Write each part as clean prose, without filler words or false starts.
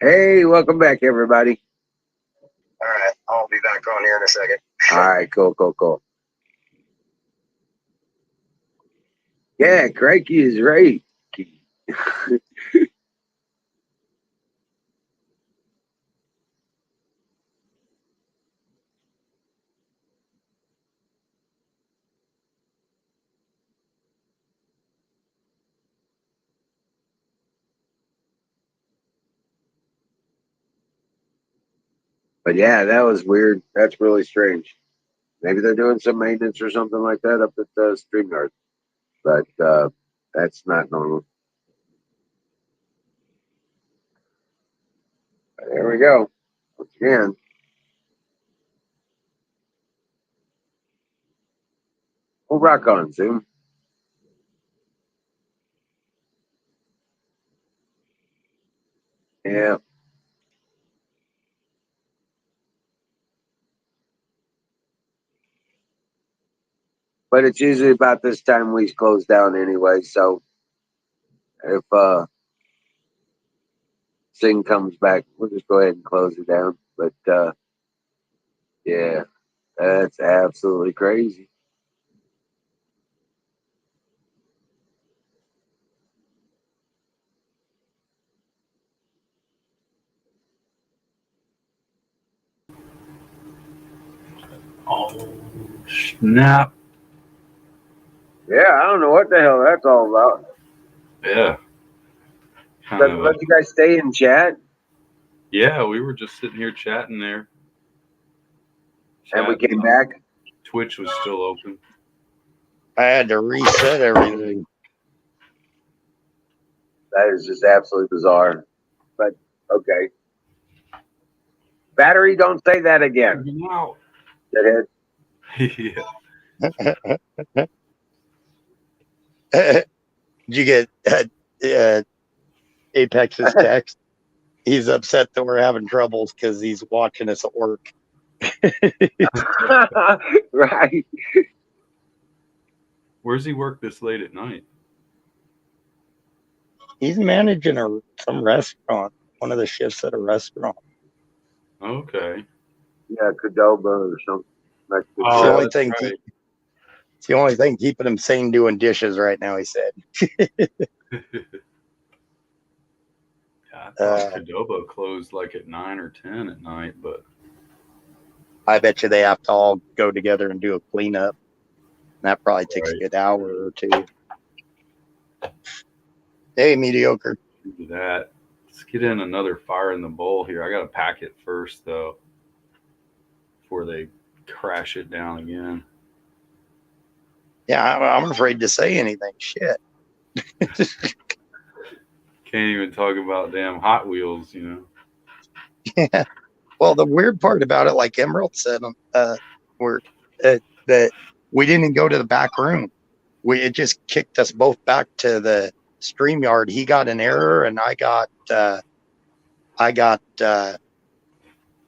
Hey, welcome back, everybody. All right, I'll be back on here in a second. All right, cool. Yeah, Crikey is right. But yeah, that was weird. That's really strange. Maybe they're doing some maintenance or something like that up at the StreamYard. But that's not normal. There we go. Once again. We'll rock on, Zoom. Yeah. But it's usually about this time we close down anyway. So if Sing comes back, we'll just go ahead and close it down. But yeah, that's absolutely crazy. Oh, snap. Yeah, I don't know what the hell that's all about. Yeah. Let you guys stay in chat. Yeah, we were just sitting here chatting there. And we came back. Twitch was still open. I had to reset everything. That is just absolutely bizarre. But okay. Battery, don't say that again. Wow. Shithead. Yeah. Did you get Apex's text? He's upset that we're having troubles because he's watching us at work. Right. Where's he work this late at night? He's managing some restaurant, one of the shifts at a restaurant. Okay. Yeah, Cadoba or something. Like It's the only thing. Right. It's the only thing keeping him sane doing dishes right now. He said. I thought Cadoba closed like at 9 or 10 at night, but I bet you they have to all go together and do a cleanup. That probably takes a good hour or two. Hey, mediocre. Do that. Let's get in another fire in the bowl here. I got to pack it first, though, before they crash it down again. Yeah, I'm afraid to say anything. Shit. Can't even talk about damn Hot Wheels, you know. Yeah. Well, the weird part about it, like Emerald said, that we didn't go to the back room. It just kicked us both back to the StreamYard. He got an error, and I got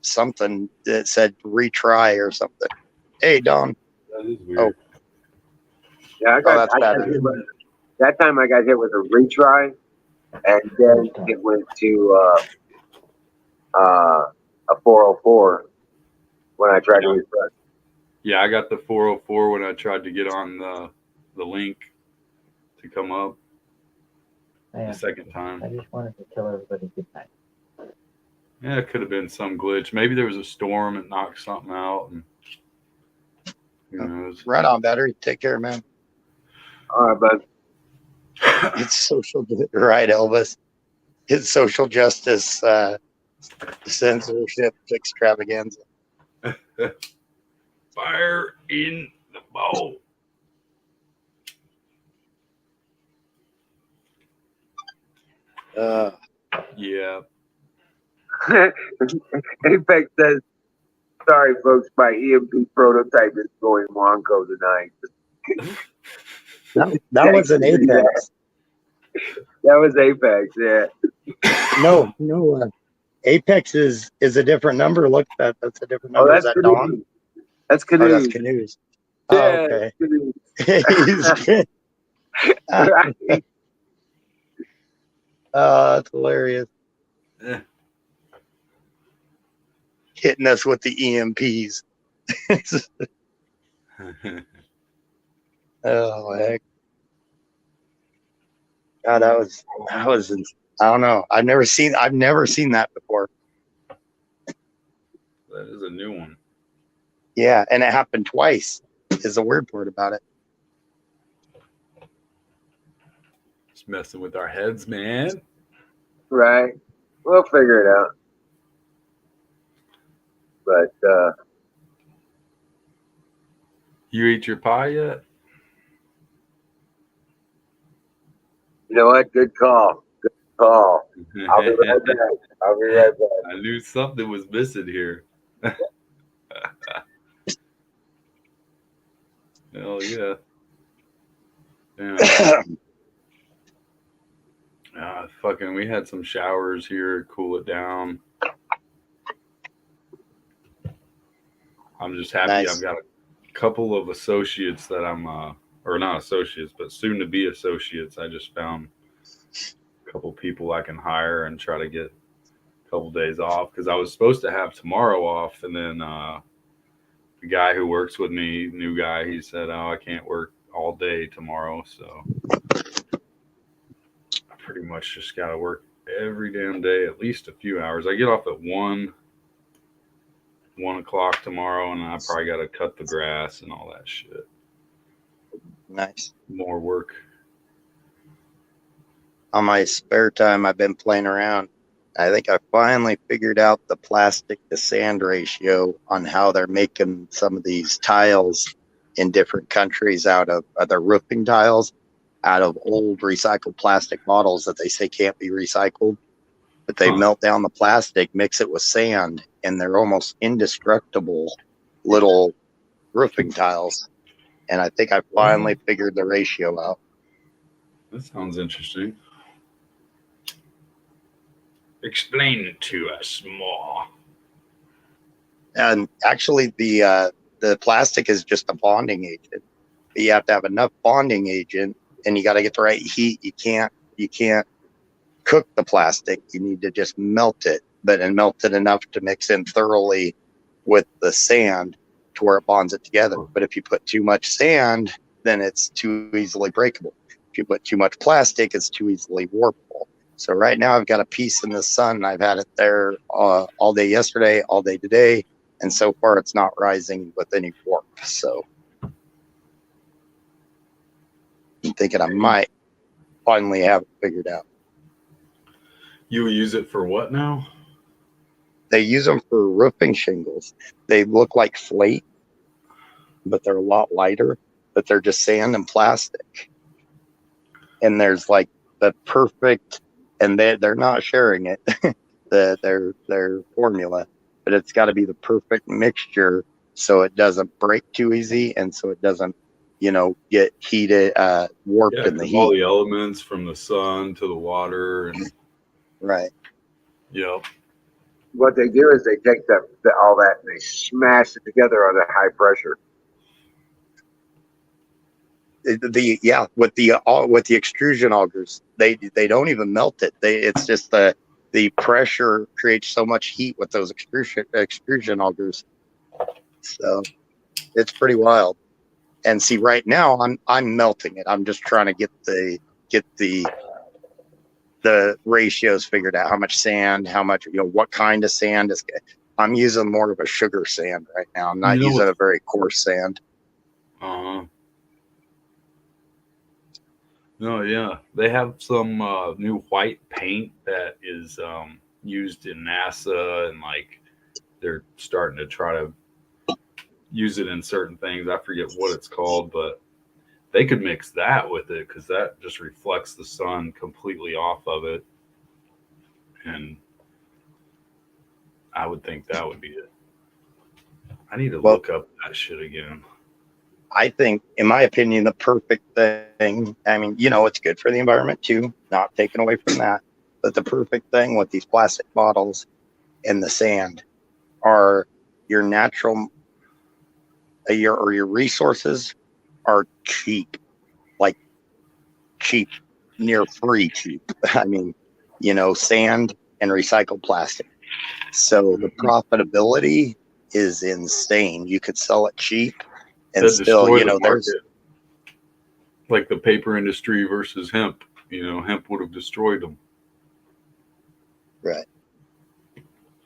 something that said retry or something. Hey, Don. That is weird. Oh. Yeah, that time I got hit with a retry, and then it went to a 404 when I tried to refresh. Yeah, I got the 404 when I tried to get on the link to come up the second time. I just wanted to tell everybody good night. Yeah, it could have been some glitch. Maybe there was a storm that knocked something out. And who knows? Right on, battery. Take care, man. All right, bud. It's social, right, Elvis? It's social justice censorship extravaganza. Fire in the bowl. Yeah. Apex says, sorry, folks, my EMP prototype is going Wonko tonight. That was an Apex. That was Apex, yeah. No. Apex is a different number. Look, that's a different number. That's Dawn? That's Canoes. Oh, that's Canoes. Yeah, oh, okay. Right. Oh, that's hilarious. hitting us with the EMPs. Oh heck! God, that was I don't know. I've never seen that before. That is a new one. Yeah, and it happened twice. Is the weird part about it. Just messing with our heads, man. Right. We'll figure it out. But You ate your pie yet? you know what? Good call. Good call. I'll be right back. I'll be right back. I knew something was missing here. Hell yeah. Yeah. Fucking, we had some showers here, cool it down. I'm just happy. Nice. I've got a couple of associates that I'm, or not associates, but soon to be associates. I just found a couple people I can hire and try to get a couple days off because I was supposed to have tomorrow off, and then the guy who works with me, new guy, he said, "Oh, I can't work all day tomorrow," so I pretty much just got to work every damn day, at least a few hours. I get off at 1 o'clock tomorrow, and I probably got to cut the grass and all that shit. Nice. More work. On my spare time, I've been playing around. I think I finally figured out the plastic to sand ratio on how they're making some of these tiles in different countries out of their roofing tiles, out of old recycled plastic bottles that they say can't be recycled. But they melt down the plastic, mix it with sand, and they're almost indestructible little roofing tiles. And I think I finally figured the ratio out. That sounds interesting. Explain it to us more. And actually, the plastic is just a bonding agent. You have to have enough bonding agent, and you got to get the right heat. You can't cook the plastic. You need to just melt it, and melt it enough to mix in thoroughly with the sand to where it bonds it together. But if you put too much sand, then it's too easily breakable. If you put too much plastic, it's too easily warpable. So right now I've got a piece in the sun. I've had it there all day yesterday, all day today, and so far it's not rising with any warp. So I'm thinking I might finally have it figured out. You use it for what now? They use them for roofing shingles. They look like slate, but they're a lot lighter, but they're just sand and plastic. And there's like the perfect, and they're not sharing it, their formula, but it's got to be the perfect mixture so it doesn't break too easy and so it doesn't, get heated, warped in the heat. All the elements from the sun to the water. And, right. Yep. What they do is they take all that and they smash it together under high pressure. With the extrusion augers, they don't even melt it. It's just the pressure creates so much heat with those extrusion augers. So it's pretty wild. And see, right now I'm melting it. I'm just trying to get the ratios figured out. How much sand, how much, what kind of sand is. I'm using more of a sugar sand right now. I'm not using a very coarse sand. No, yeah. They have some new white paint that is used in NASA, and like they're starting to try to use it in certain things. I forget what it's called, but they could mix that with it because that just reflects the sun completely off of it. And I would think that would be it. I need to look up that shit again. I think, in my opinion, the perfect thing, I mean, it's good for the environment too, not taken away from that. But the perfect thing with these plastic bottles and the sand are your natural, your resources are cheap, like near free cheap. I mean, sand and recycled plastic. So the profitability is insane. You could sell it cheap and That still, destroy you the know, there's market. Like the paper industry versus hemp. You know, hemp would have destroyed them. right.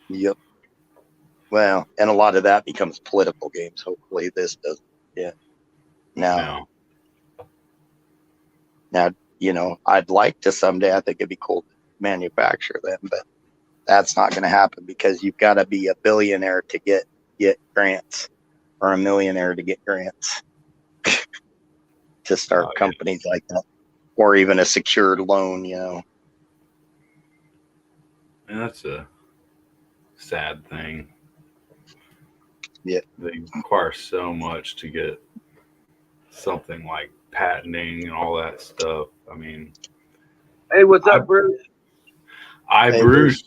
Yep. Well, and a lot of that becomes political games. Hopefully this doesn't. Yeah. Now, you know, I'd like to someday, I think it'd be cool to manufacture them, but that's not going to happen because you've got to be a billionaire to get grants or a millionaire to get grants to start companies like that, or even a secured loan, you know. And that's a sad thing. Yeah. They require so much to get something like patenting and all that stuff. I mean, Hey, what's up, Bruce? Hey, Bruce.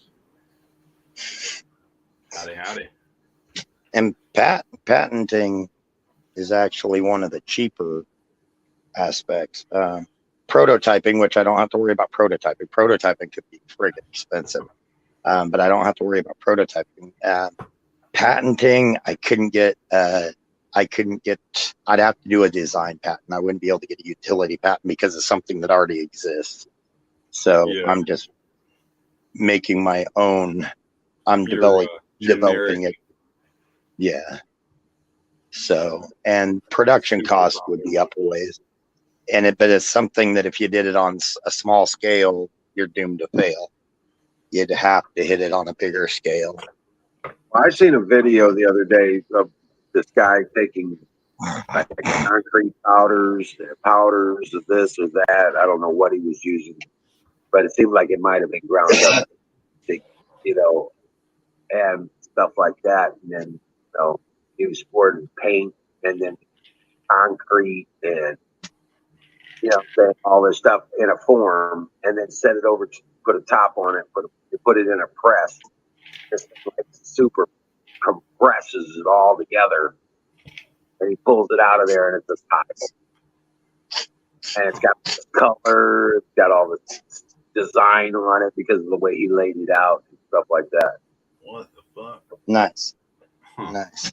Howdy. And patenting is actually one of the cheaper aspects. Prototyping, which I don't have to worry about prototyping. Prototyping could be friggin' expensive, but I don't have to worry about prototyping. Patenting, I'd have to do a design patent. I wouldn't be able to get a utility patent because it's something that already exists. So I'm just making my own. I'm developing it. Yeah. So, and production costs would be up a ways. But it's something that if you did it on a small scale, you're doomed to fail. You'd have to hit it on a bigger scale. I seen a video the other day of this guy taking like concrete powders of this or that. I don't know what he was using, but it seemed like it might have been ground up, you know, and stuff like that. And then, you know, he was pouring paint and then concrete and, you know, all this stuff in a form and then set it over, put a top on it, put it in a press. Just like super compresses it all together, and he pulls it out of there, and it's a tile, and it's got this color, it's got all this design on it because of the way he laid it out and stuff like that. What the fuck? Nice. Nice.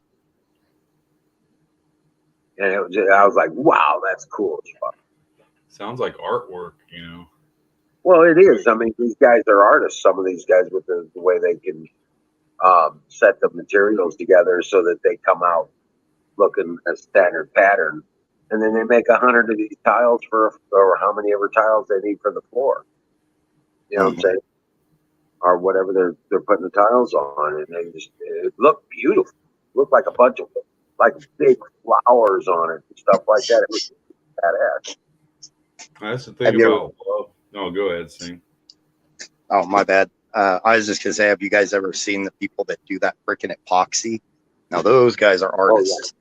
And it was I was like, wow, that's cool as fuck. Sounds like artwork, you know. Well, it is. I mean, these guys are artists. Some of these guys with the way they can set the materials together so that they come out looking a standard pattern, and then they make 100 of these tiles or how many ever tiles they need for the floor. You know what I'm saying? Or whatever they're putting the tiles on, and they just it looked beautiful. It looked like a bunch of like big flowers on it and stuff like that. It was badass. That's the thing about love. No, go ahead, Sing. Oh, my bad. I was just gonna say, have you guys ever seen the people that do that freaking epoxy? Now those guys are artists.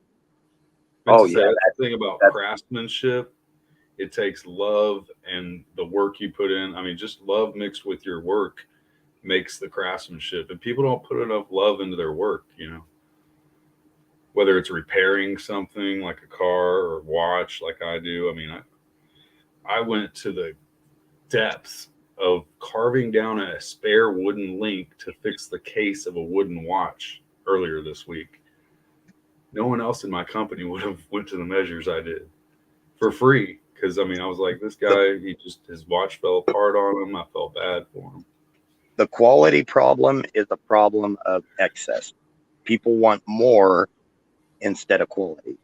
That's the thing about craftsmanship. It takes love and the work you put in. I mean, just love mixed with your work makes the craftsmanship. And people don't put enough love into their work, you know. Whether it's repairing something like a car or watch like I do. I mean, I went to the depths of carving down a spare wooden link to fix the case of a wooden watch earlier this week. No one else in my company would have went to the measures I did for free. Because, I mean, I was like, this guy, his watch fell apart on him. I felt bad for him. The quality problem is a problem of excess. People want more instead of quality.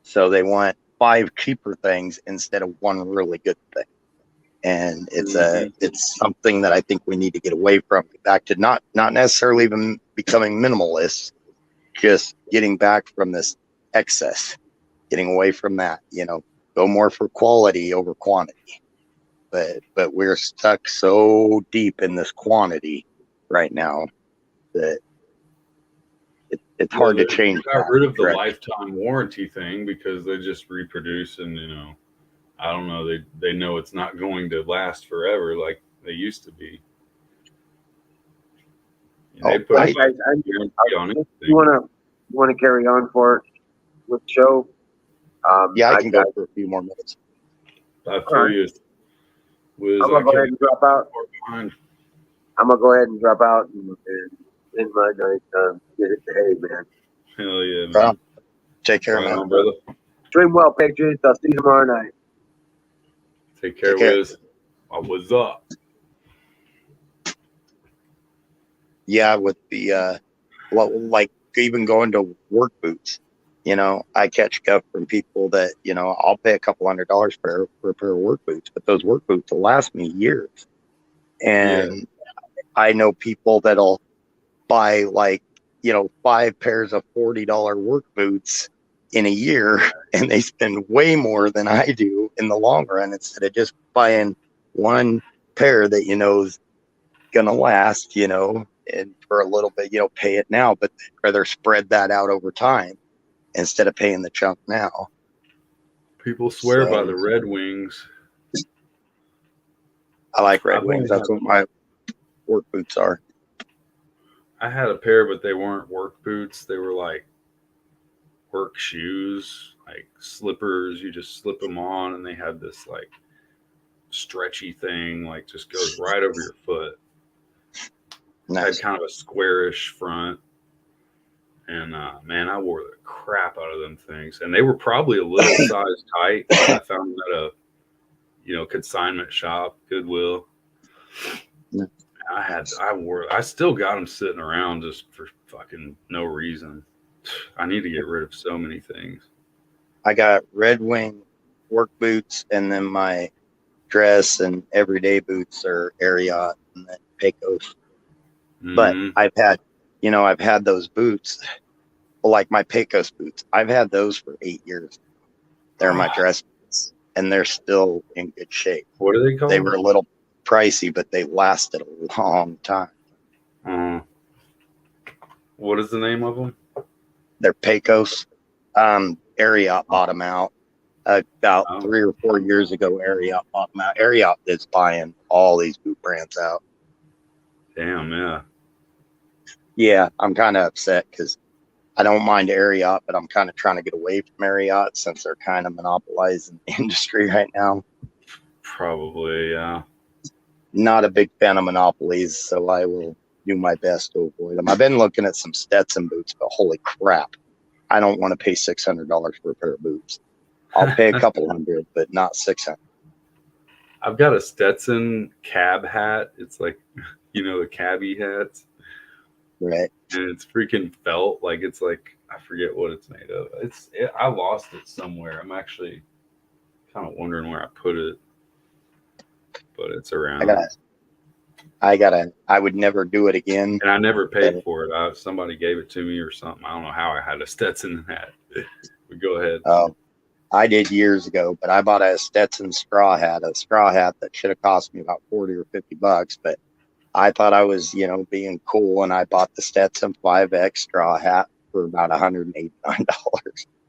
So they want 5 cheaper things instead of 1 really good thing. And it's something that I think we need to get away from. Back to not necessarily even becoming minimalists, just getting back from this excess, getting away from that, you know, go more for quality over quantity. But we're stuck so deep in this quantity right now that it's hard to change. They got rid of the lifetime warranty thing because they just reproduce and, you know, I don't know. They know it's not going to last forever like they used to be. They put a guarantee on it. You want to carry on for it with the show? I can go for a few more minutes. I feel you. I'm gonna go ahead and drop out. I'm gonna go ahead and drop out and in my night. Get it to hay, man. Hell yeah, man. Well, take care, Right man. on, brother. Dream well, Patriots. I'll see you tomorrow night. Take care, Take care. Wiz. What's up? Yeah, with the like even going to work boots, I catch stuff from people that I'll pay a couple $100 for a pair of work boots, but those work boots will last me years. And I know people that'll buy 5 pairs of $40 work boots in a year, and they spend way more than I do in the long run instead of just buying one pair that is gonna last, and for a little bit, pay it now, but they'd rather spread that out over time instead of paying the chunk now. People swear by So- the Red Wings. I like Red I've Wings. only That's what my work boots are. I had a pair, but they weren't work boots. They were like work shoes, like slippers. You just slip them on, and they had this like stretchy thing, like just goes right over your foot. Nice. Had kind of a squarish front, and man, I wore the crap out of them things. And they were probably a little size tight. I found them at a consignment shop, Goodwill. Yeah. I still got them sitting around just for fucking no reason. I need to get rid of so many things. I got Red Wing work boots, and then my dress and everyday boots are Ariat and then Pecos. But Mhm. I've had those boots, like my Pecos boots. I've had those for 8 years. They're my dress boots, and they're still in good shape. What are they called? They were a little pricey, but they lasted a long time. What is the name of them? They're Pecos. Ariat bought them out about 3 or 4 years ago. Ariat bought them out. Ariat is buying all these boot brands out. Damn, yeah. Yeah, I'm kind of upset because I don't mind Ariat, but I'm kind of trying to get away from Ariat since they're kind of monopolizing the industry right now. Probably, yeah. Not a big fan of monopolies, so I will do my best to avoid them. I've been looking at some Stetson boots, but holy crap, I don't want to pay $600 for a pair of boots. I'll pay a couple hundred, but not $600. I've got a Stetson cab hat. It's like, the cabbie hats. Right. And it's freaking felt. Like, it's like, I forget what it's made of. I lost it somewhere. I'm actually kind of wondering where I put it. But it's around. I would never do it again. And I never paid for it. Somebody gave it to me or something. I don't know how I had a Stetson hat. But go ahead. I did years ago, but I bought a Stetson straw hat that should have cost me about $40 or $50, but I thought I was, being cool, and I bought the Stetson 5X straw hat for about $189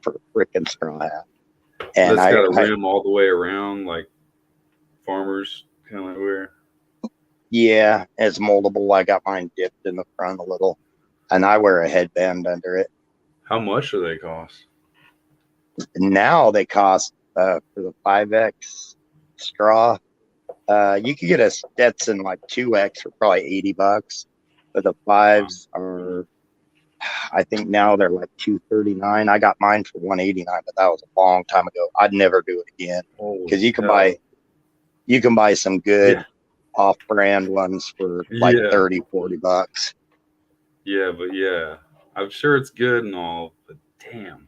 for a freaking straw hat. And That's got a rim all the way around, like farmers kind of wear. Yeah, it's moldable. I got mine dipped in the front a little, and I wear a headband under it. How much do they cost? Now they cost for the 5X straw. You could get a Stetson like 2X for probably $80, but the 5s are, I think now they're like $239. I got mine for $189, but that was a long time ago. I'd never do it again because you can buy some good off-brand ones for like $30-$40. Yeah, but yeah, I'm sure it's good and all, but damn,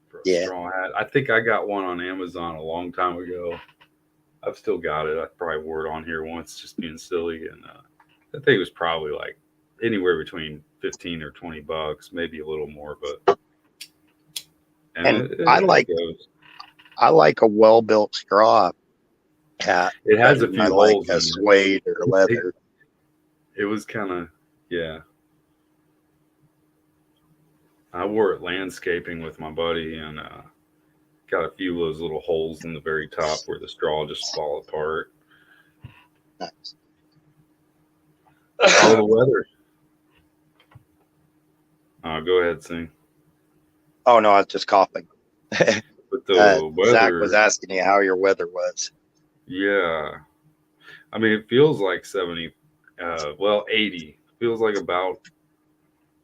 for a straw hat. I think I got one on Amazon a long time ago. I've still got it. I probably wore it on here once, just being silly, and I think it was probably like anywhere between $15 or $20, maybe a little more, but. I like a well-built straw hat. It has a few holes. Like a suede or leather. It was kind of, yeah. I wore it landscaping with my buddy, and got a few of those little holes in the very top where the straw just fall apart. Nice. How the weather? Go ahead, sing. Oh no, I was just coughing. But the weather. Zach was asking you how your weather was. Yeah, I mean, it feels like 70. 80. Feels like about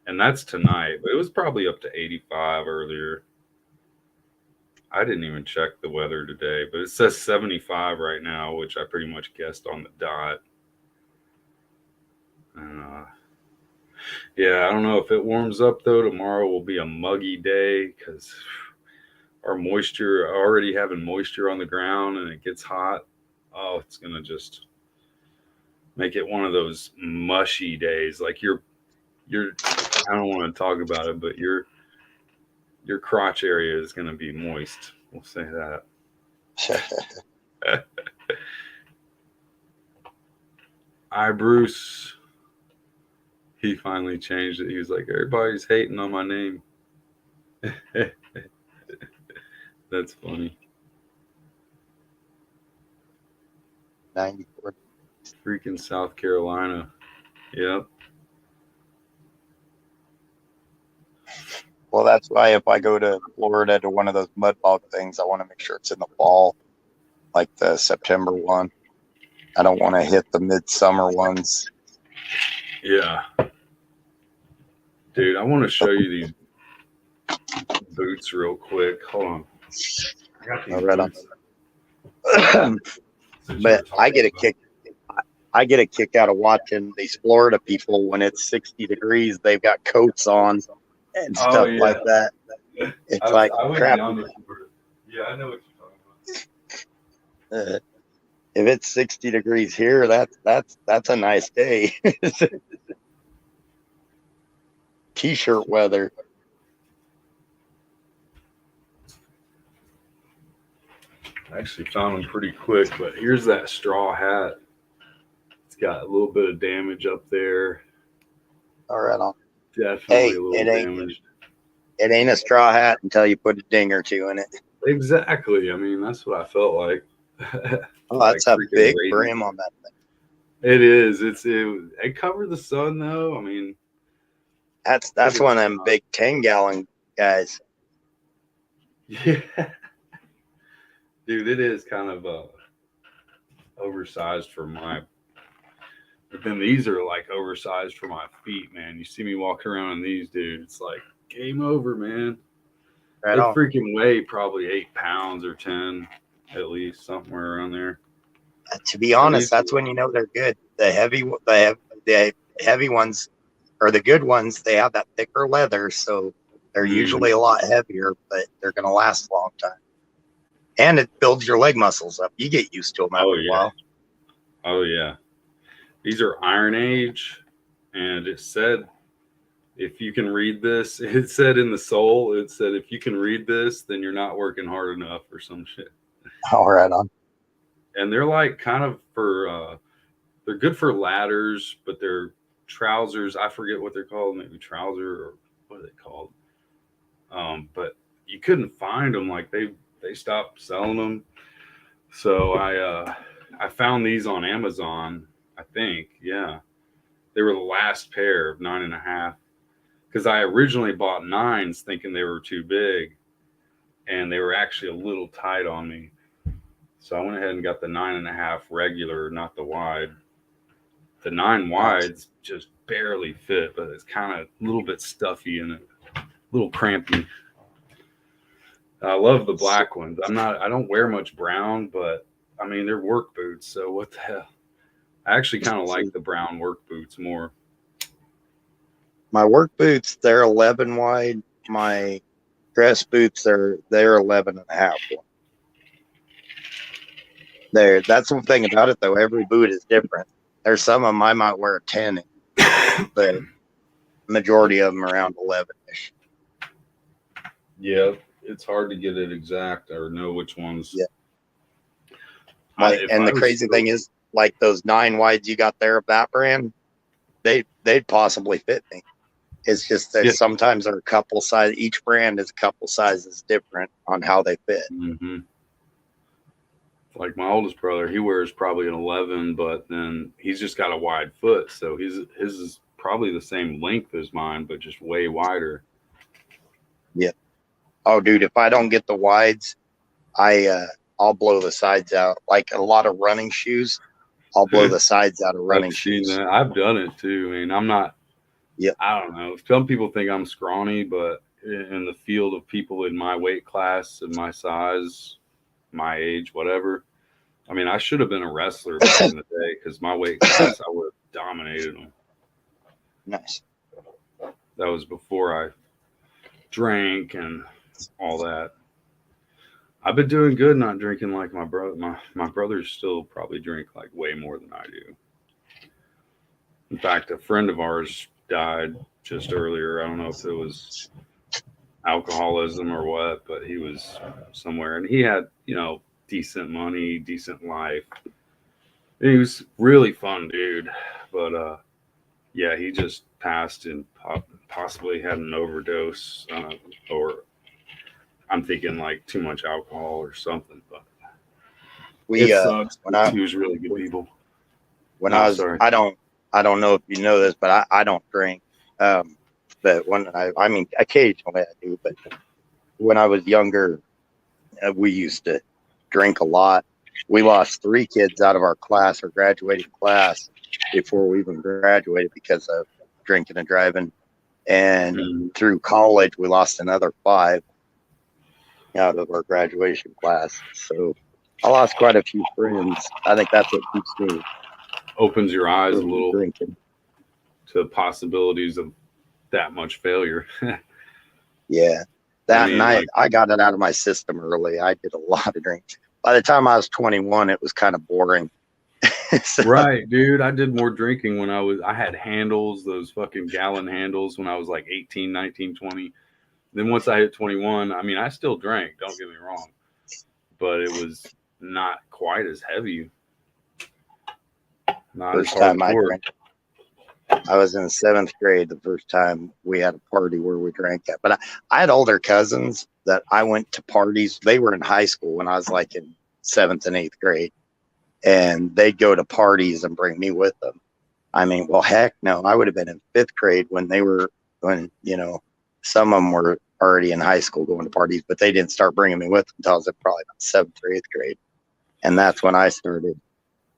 And that's tonight. But it was probably up to 85 earlier. I didn't even check the weather today, but it says 75 right now, which I pretty much guessed on the dot. Yeah, I don't know if it warms up though. Tomorrow will be a muggy day because our moisture, already having moisture on the ground, and it gets hot. Oh, it's gonna just make it one of those mushy days. Like your, I don't want to talk about it, but your crotch area is gonna be moist. We'll say that. Bruce. He finally changed it. He was like, everybody's hating on my name. That's funny. 94. Freaking South Carolina. Yep. Well, that's why if I go to Florida to one of those mud bog things, I want to make sure it's in the fall, like the September one. I don't want to hit the midsummer ones. Yeah. Dude, I want to show you these boots real quick. Hold on. I got these boots. But I get a kick. I get a kick out of watching these Florida people when it's 60 degrees. They've got coats on and stuff like that. It's like crap. Yeah, I know what you're talking about. If it's 60 degrees here, that's a nice day. T-shirt weather. I actually found them pretty quick, but here's that straw hat. It's got a little bit of damage up there. All right on. Definitely a little damaged. It ain't a straw hat until you put a ding or two in it. Exactly. I mean, that's what I felt like. Oh, that's a big brim on that thing. It is. It covered the sun though. I mean, that's one of them big 10-gallon guys. Yeah. Dude, it is kind of oversized for my. But then these are like oversized for my feet, man. You see me walking around in these, dude. It's like game over, man. Right they on. Freaking weigh probably 8 pounds or 10, at least somewhere around there. To be honest, that's when you know they're good. The heavy ones, or the good ones, they have that thicker leather, so they're usually a lot heavier, but they're going to last a long time. And it builds your leg muscles up. You get used to them after a while. Oh, yeah. These are Iron Age, and it said, if you can read this, it said in the sole, it said, if you can read this, then you're not working hard enough or some shit. All right on. And they're like kind of for, they're good for ladders, but they're trousers. I forget what they're called, maybe trouser or what are they called? But you couldn't find them. Like they stopped selling them. So I found these on Amazon, I think. Yeah. They were the last pair of 9.5. Because I originally bought 9s thinking they were too big. And they were actually a little tight on me. So I went ahead and got the 9.5 regular, not the wide. The 9 wides just barely fit, but it's kind of a little bit stuffy and a little crampy. I love the black ones. I don't wear much brown, but I mean, they're work boots. So what the hell? I actually kind of like the brown work boots more. My work boots, they're 11 wide. My dress boots, they're 11.5 wide. That's the thing about it, though. Every boot is different. There's some of them I might wear a 10, but majority of them around 11-ish. Yeah, it's hard to get it exact or know which ones. Yeah. And the crazy thing is, like those 9 wides you got there of that brand, they'd possibly fit me. It's just that sometimes they're a couple size. Each brand is a couple sizes different on how they fit. Mm-hmm. Like my oldest brother, he wears probably an 11, but then he's just got a wide foot, so his is probably the same length as mine, but just way wider. Yeah. Oh, dude, if I don't get the wides, I'll blow the sides out. Like a lot of running shoes, I'll blow the sides out of running shoes. That. I've done it too. I mean, I'm not I don't know. Some people think I'm scrawny, but in the field of people in my weight class and my size, my age, whatever, I mean, I should have been a wrestler back in the day because my weight class, I would have dominated them. Nice. That was before I drank and all that. I've been doing good not drinking like my brother. My brothers still probably drink like way more than I do. In fact, a friend of ours died just earlier. I don't know if it was alcoholism or what, but he was somewhere and he had, decent money, decent life. He was really fun dude, but yeah, he just passed and possibly had an overdose, or I'm thinking like too much alcohol or something. But We it sucks. when He was really good people. when No, I was sorry. I don't know if you know this, but I don't drink. But when I mean occasionally I do, but when I was younger, we used to drink a lot. We lost 3 kids out of our class, our graduating class, before we even graduated because of drinking and driving. And Mhm. through college, we lost another 5 out of our graduation class. So I lost quite a few friends. I think that's what keeps me Opens your eyes a from little drinking. to possibilities of that much failure. Yeah. I That mean, night, like, I got it out of my system early. I did a lot of drinking. By the time I was 21, it was kind of boring. So, right, dude. I did more drinking when I had handles, those fucking gallon handles when I was like 18, 19, 20. Then once I hit 21, I mean, I still drank, don't get me wrong, but it was not quite as heavy, not as first time I hardcore. drank, I was in 7th grade the first time we had a party where we drank at. But I had older cousins that I went to parties. They were in high school when I was like in 7th and 8th grade. And they'd go to parties and bring me with them. I mean, well, heck no, I would have been in 5th grade when some of them were already in high school going to parties, but they didn't start bringing me with them until I was probably about 7th or 8th grade. And that's when I started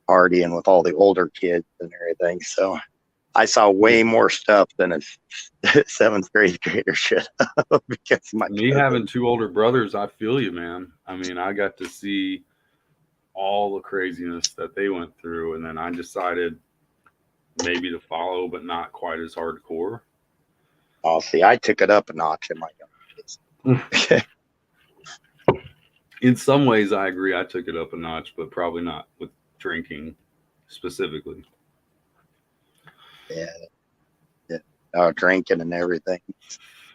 partying with all the older kids and everything. So I saw way more stuff than a 7th grade grader should have because my Me having 2 older brothers, I feel you, man. I mean, I got to see all the craziness that they went through, and then I decided maybe to follow, but not quite as hardcore. Oh, see, I took it up a notch in my young days. In some ways, I agree. I took it up a notch, but probably not with drinking specifically. Yeah, drinking and everything.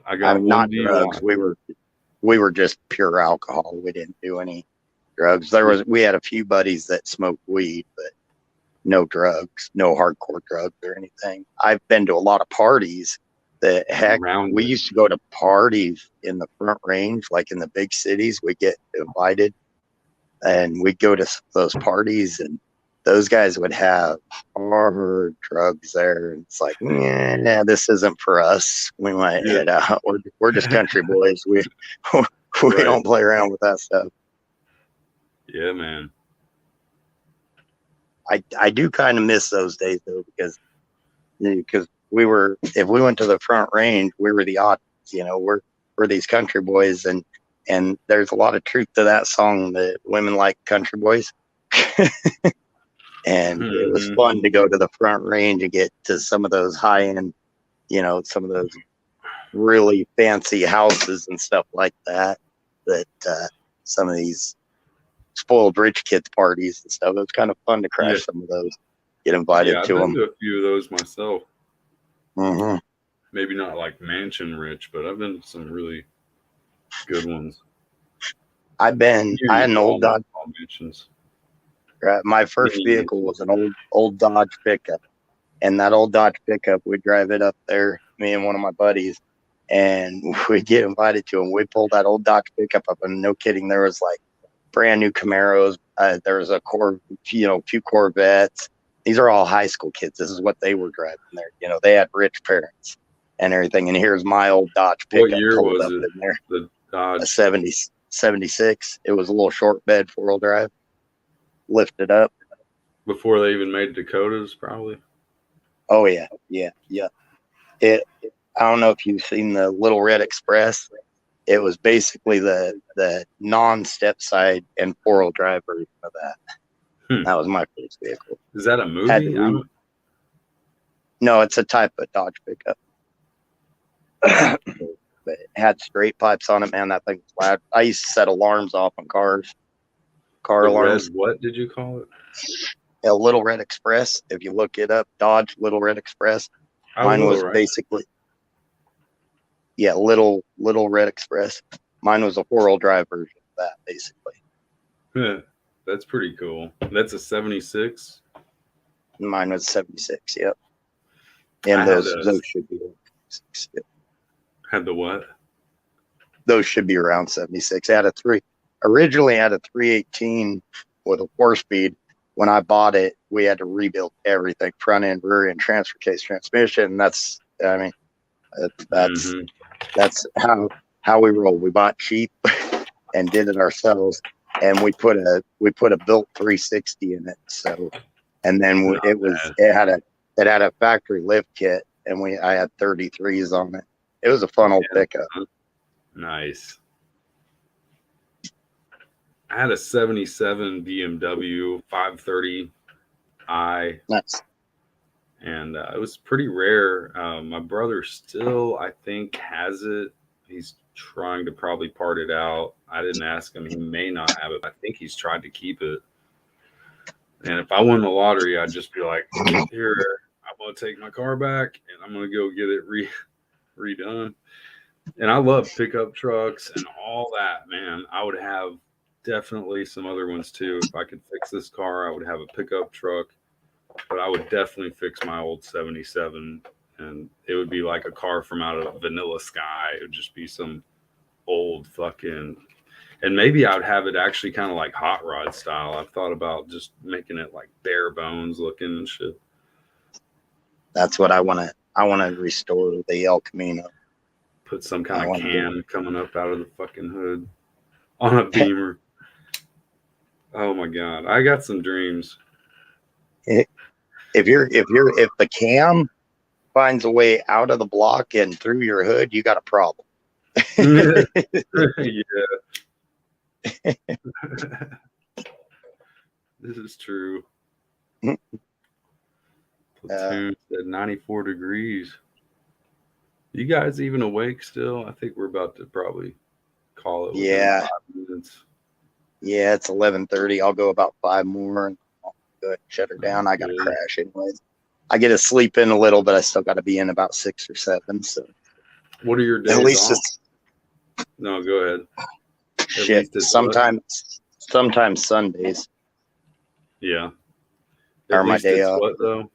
I got one not DUI. drugs. We were just pure alcohol. We didn't do any drugs. We had a few buddies that smoked weed, but no drugs, no hardcore drugs or anything. I've been to a lot of parties that heck, Around we it. used to go to parties in the Front Range, like in the big cities. We get invited and we'd go to those parties and those guys would have hard drugs there. And it's like, nah, this isn't for us. We might head out. We're just country boys. We Right. don't play around with that stuff. Yeah, man. I do kind of miss those days though, because if we went to the Front Range, we were the audience, we're these country boys and there's a lot of truth to that song that women like country boys. And it was fun to go to the Front Range and get to some of those high end, some of those really fancy houses and stuff like that some of these spoiled rich kids parties and stuff. It was kind of fun to crash some of those, get invited I've to been them. to a few of those myself. Mm-hmm. Maybe not like mansion rich, but I've been to some really good ones. I had an old Dodge. Mansions. My first vehicle was an old Dodge pickup, and that old Dodge pickup, we'd drive it up there, me and one of my buddies, and we'd get invited to them. We pulled that old Dodge pickup up, and no kidding, there was like brand new Camaros. There was a few Corvettes. These are all high school kids. This is what they were driving there. They had rich parents and everything. And here's my old Dodge pickup. What year was up it? in there. The Dodge. A 76. It was a little short bed 4-wheel drive. Lifted up. Before they even made Dakotas, probably. Oh yeah. I don't know if you've seen the Little Red Express. It was basically the non-step side and 4-wheel drive version of that. That was my first vehicle. Is that a movie? No, it's a type of Dodge pickup. But it had straight pipes on it, man. That thing was loud. I used to set alarms off on car alarms. Red, what did you call it? A Little Red Express. If you look it up, Dodge Little Red Express. Mine was basically, Little Red Express. Mine was a 4-wheel drive version of that, basically. Yeah, that's pretty cool. That's a 76. Mine was 76. Yep. And those should be 76. Yep. Had the what? Those should be around 76. Originally had a 318 with a 4-speed. When I bought it, we had to rebuild everything, front end, rear end, transfer case, transmission. That's how we roll. We bought cheap and did it ourselves, and we put a built 360 in it. So, and then it had a factory lift kit, and I had 33s on it. It was a fun old pickup. Nice. I had a 77 BMW 530i. Nice. And it was pretty rare. My brother still, I think, has it. He's trying to probably part it out. I didn't ask him. He may not have it. I think he's tried to keep it. And if I won the lottery, I'd just be like, here, I'm going to take my car back and I'm going to go get it redone. And I love pickup trucks and all that, man. I would have definitely some other ones too. If I could fix this car, I would have a pickup truck, but I would definitely fix my old 77, and it would be like a car from out of Vanilla Sky. It would just be some old fucking, and maybe I would have it actually kind of like Hot Rod style. I've thought about just making it like bare bones looking and shit. That's what I want to restore the El Camino. Put some kind of can coming up out of the fucking hood on a Beamer. Oh my God, I got some dreams. If the cam finds a way out of the block and through your hood, you got a problem. Yeah. This is true. Platoon at 94 degrees. You guys even awake still? I think we're about to probably call it. Yeah. 5 minutes. Yeah, it's 11:30. I'll go about 5 more and I'll go ahead and shut her down. I got to crash anyways. I get to sleep in a little, but I still got to be in about 6 or 7. So what are your days at least off? No, go ahead. Shit. Sometimes Sundays. Yeah. Are my day off. What though?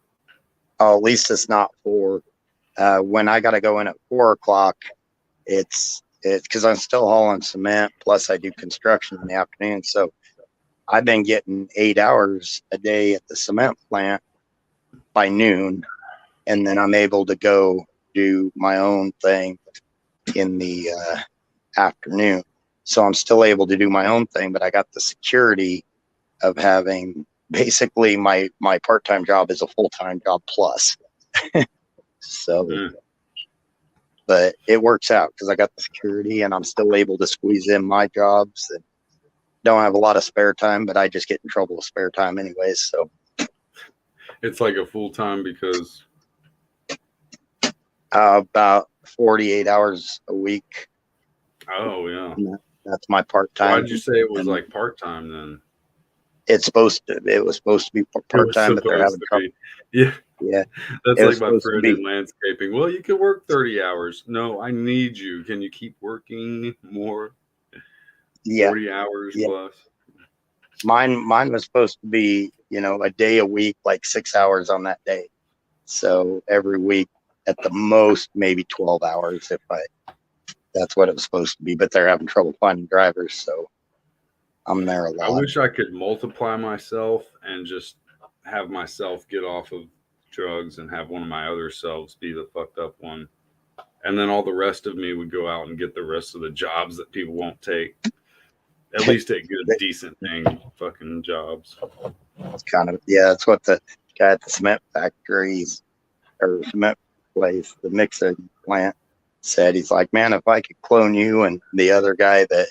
Oh, at least it's not 4. When I got to go in at 4 o'clock, it's because I'm still hauling cement. Plus, I do construction in the afternoon. So I've been getting 8 hours a day at the cement plant by noon, and then I'm able to go do my own thing in the afternoon. So I'm still able to do my own thing, but I got the security of having basically my part-time job is a full-time job plus. So, but it works out because I got the security and I'm still able to squeeze in my jobs and don't have a lot of spare time, but I just get in trouble with spare time anyways. So it's like a full-time because about 48 hours a week. Oh yeah. That's my part-time. Why did you say it was like part-time then? It was supposed to be part-time, but they're having trouble. Yeah. Yeah. That's like my friend in landscaping. Well, you can work 30 hours. No, I need you. Can you keep working more? 40 hours plus. Mine was supposed to be, a day a week, like 6 hours on that day. So every week at the most, maybe 12 hours that's what it was supposed to be, but they're having trouble finding drivers. So I'm there a lot. I wish I could multiply myself and just have myself get off of drugs and have one of my other selves be the fucked up one. And then all the rest of me would go out and get the rest of the jobs that people won't take. At least at good, decent paying fucking jobs. It's kind of, that's what the guy at the cement factories or cement place, the mixing plant, said, he's like, man, if I could clone you and the other guy that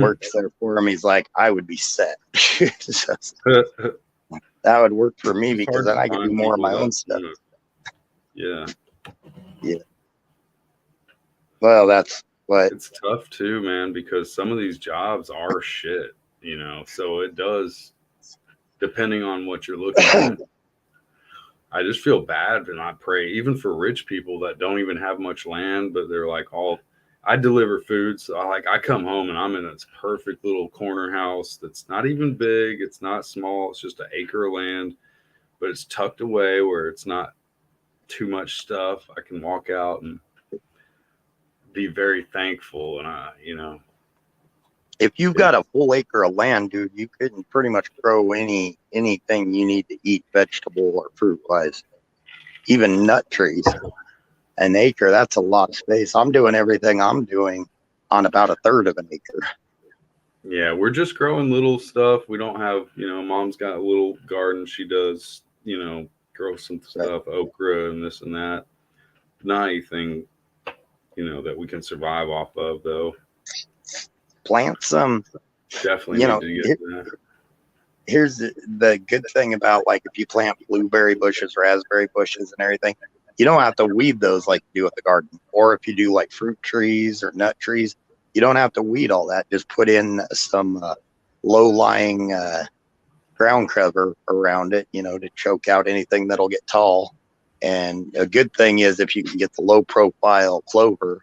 works there for him, he's like, I would be set. So, that would work for me It's because hard then to I could do find more of my people own that- stuff. Yeah. Well, that's what. It's tough too, man, because some of these jobs are shit, you know. So it does, depending on what you're looking at. I just feel bad, and I pray even for rich people that don't even have much land, but they're like all. I deliver food, so I come home and I'm in this perfect little corner house that's not even big, it's not small, it's just an acre of land, but it's tucked away where it's not too much stuff. I can walk out and be very thankful, and If you've got a full acre of land, dude, you can pretty much grow anything you need to eat, vegetable or fruit wise, even nut trees. An acre, that's a lot of space. I'm doing everything I'm doing on about a third of an acre. Yeah, we're just growing little stuff. We don't have, mom's got a little garden. She does, grow some stuff, okra and this and that. Not anything, that we can survive off of, though. Plant some. Definitely need to get that. Here's the good thing about, like, if you plant blueberry bushes, raspberry bushes and everything, you don't have to weed those like you do at the garden. Or if you do like fruit trees or nut trees, you don't have to weed all that. Just put in some low-lying ground cover around it, to choke out anything that'll get tall. And a good thing is if you can get the low-profile clover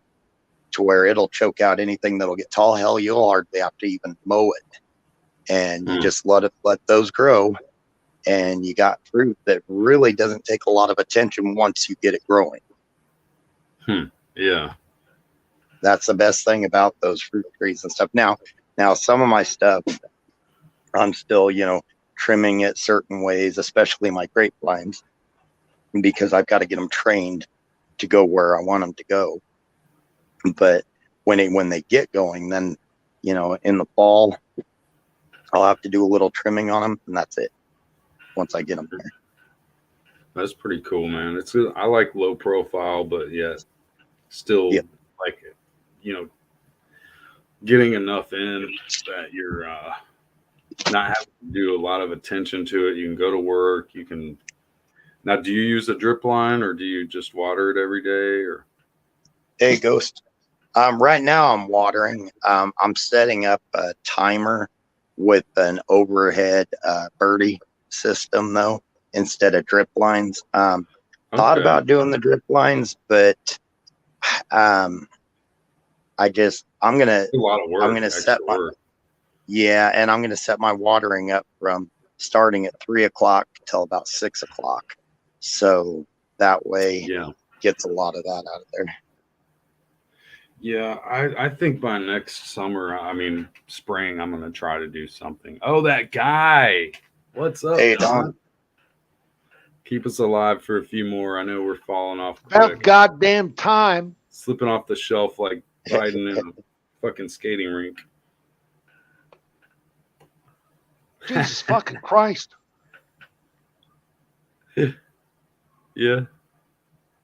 to where it'll choke out anything that'll get tall, hell, you'll hardly have to even mow it. And you just let those grow. And you got fruit that really doesn't take a lot of attention once you get it growing. Yeah. That's the best thing about those fruit trees and stuff. Now some of my stuff, I'm still, trimming it certain ways, especially my grapevines, because I've got to get them trained to go where I want them to go. But when they get going, then, in the fall, I'll have to do a little trimming on them, and that's it. Once I get them there. That's pretty cool, man. I like low profile, but yet still like it, getting enough in that you're not having to do a lot of attention to it. You can go to work. Now, do you use a drip line or do you just water it every day? Or Hey, Ghost. Right now I'm watering. I'm setting up a timer with an overhead birdie system though, instead of drip lines. Thought about doing the drip lines, but I'm gonna a lot of work. I'm gonna set my watering up from starting at 3:00 till about 6:00, so that way gets a lot of that out of there. Yeah, I think by next summer, spring, I'm gonna try to do something. Oh, that guy. What's up, Hey, Don? Keep us alive for a few more. I know we're falling off About quick. goddamn time. Slipping off the shelf like riding in a fucking skating rink. Jesus fucking Christ. Yeah.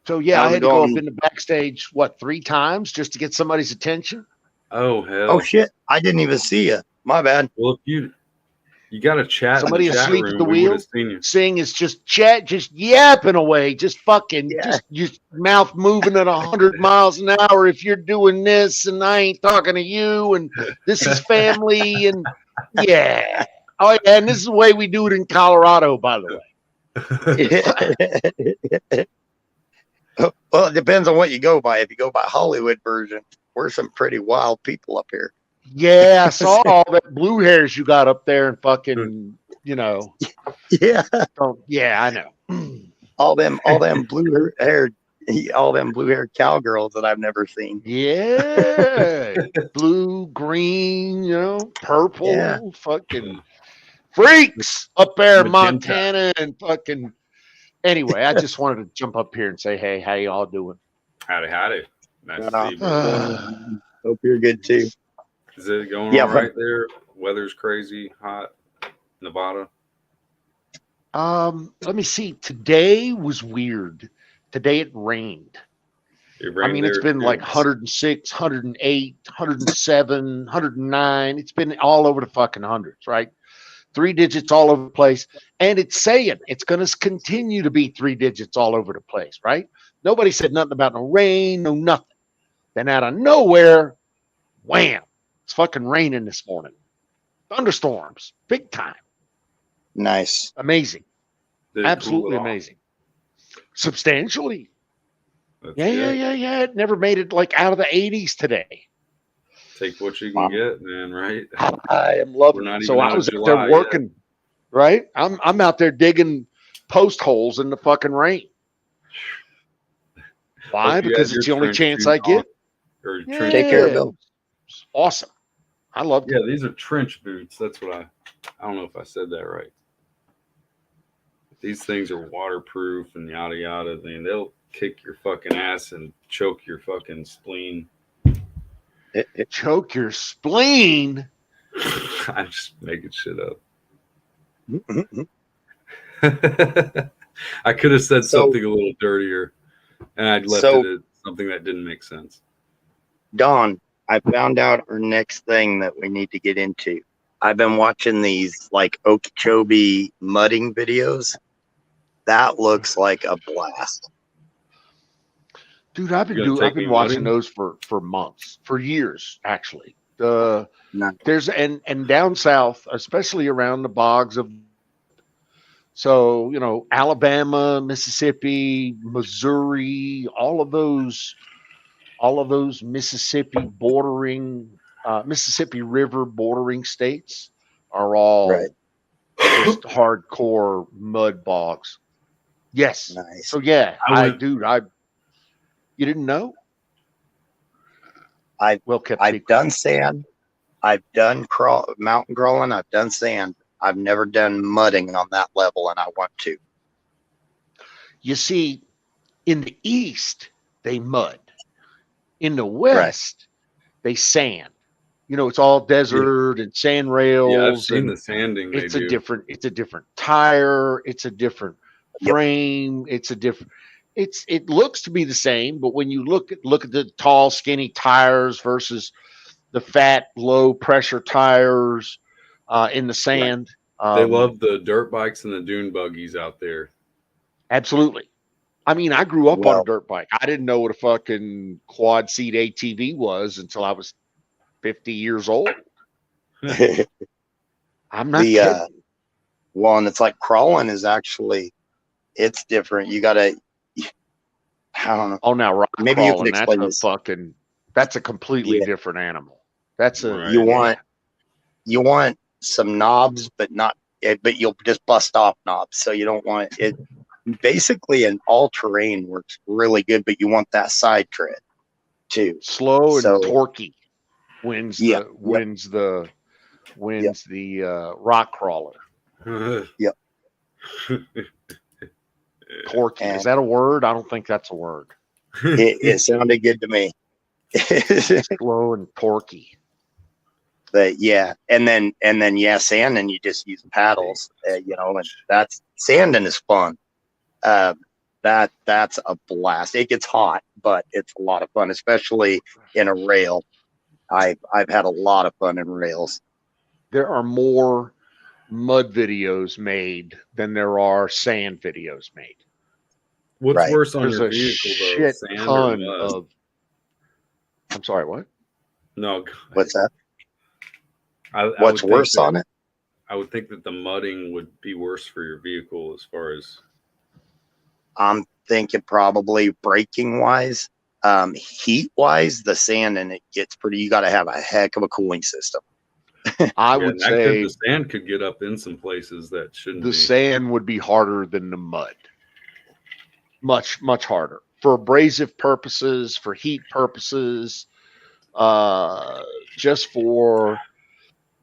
So, yeah, How's I had it to go going? up in the backstage, 3 times just to get somebody's attention? Oh, hell. Oh shit! I didn't even see you. My bad. Well, if you got to chat Somebody in the chat asleep room, at the we wheel? would have seen you. Seeing is just chat, just yapping away, just fucking, just mouth moving at 100 miles an hour. If you're doing this and I ain't talking to you and this is family and yeah. Oh, yeah, and this is the way we do it in Colorado, by the way. Well, it depends on what you go by. If you go by Hollywood version, we're some pretty wild people up here. Yeah, I saw all that blue hairs you got up there and fucking, Yeah, yeah, I know. all them blue haired cowgirls that I've never seen. Yeah, blue, green, purple, fucking freaks up there in Magenta. Montana and fucking. Anyway, I just wanted to jump up here and say, hey, how y'all doing? Howdy. Nice to see you, bro. Hope you're good too. Is it going Yeah, all right there? Weather's crazy hot. Nevada. Let me see. Today was weird. Today it rained. It I rained mean, it's there, been too. like 106, 108, 107, 109. It's been all over the fucking hundreds, right? 3 digits all over the place. And it's saying it's going to continue to be 3 digits all over the place, right? Nobody said nothing about no rain, no nothing. Then out of nowhere, wham, it's fucking raining this morning. Thunderstorms, big time. Nice. Amazing. Did it cool Absolutely it off? amazing. Substantially. That's Yeah. It never made it like out of the 80s today. Take what you can get, man, right? I am We're loving not it. even So out I of was out July there yet. working, right? I'm out there digging post holes in the fucking rain. Why? Hope you Because had it's your the only trench chance shoes I get. on, or Yeah. trench Take care of boots. Bill. Awesome. I loved Yeah, it. these are trench boots. That's what I don't know if I said that right. These things are waterproof and yada yada. I mean, they'll kick your fucking ass and choke your fucking spleen. Choke your spleen. I'm just making shit up. Mhm. I could have said So- something a little dirtier, and I'd left So- it at something that didn't make sense. Don, I found out our next thing that we need to get into. I've been watching these like Okeechobee mudding videos. That looks like a blast. Dude, I've You gonna take been me watching mudding? those for months, for years, actually. Nice. There's and down south, especially around the bogs of, so you know, Alabama, Mississippi, Missouri, all of those Mississippi River bordering states are all Right. just hardcore mud bogs. Yes. Nice. So yeah, I would- you didn't know? I've Kept I've secret. done sand. I've done mountain crawling. I've done sand. I've never done mudding on that level, and I want to. You see, in the east they mud. In the west they sand. You know, it's all desert and sand rails. Yeah, I've seen and the sanding they it's do. a different tire, it's a different Yep. frame, it looks to be the same, but when you look at the tall skinny tires versus the fat low pressure tires in the sand, They love the dirt bikes and the dune buggies out there. absolutely. I mean, I grew up on Well- a dirt bike. I didn't know what a fucking quad seat ATV was until I was 50 years old. I'm not The, kidding. Well, and it's like crawling is actually, it's different. You gotta, I don't know. Oh, now rock Maybe you can crawling, explain that's this. that's a completely Yeah. different animal. That's a Right. You want some knobs, but you'll just bust off knobs. So you don't want it. Basically, an all-terrain works really good, but you want that side tread too. slow and So- torquey wins Yeah, the rock crawler. Torquey. Is And- that a word? I don't think that's a word. It sounded good to me. Slow and torquey. But yeah, and then sanding, you just use paddles, and that's sanding is fun. That's a blast. It gets hot, but it's a lot of fun, especially in a rail. I've had a lot of fun in rails. There are more mud videos made than there are sand videos made. What's Right. worse on There's your a vehicle, though? shit Sand or ton mud? of. I'm sorry, what? No. What's that? I What's would think worse that- on it? I would think that the mudding would be worse for your vehicle as far as. I'm thinking probably braking wise, heat wise, the sand and it gets pretty. You got to have a heck of a cooling system. I Yeah, would and say the sand could get up in some places that shouldn't the be. sand would be harder than the mud. Much, much harder for abrasive purposes, for heat purposes, just for,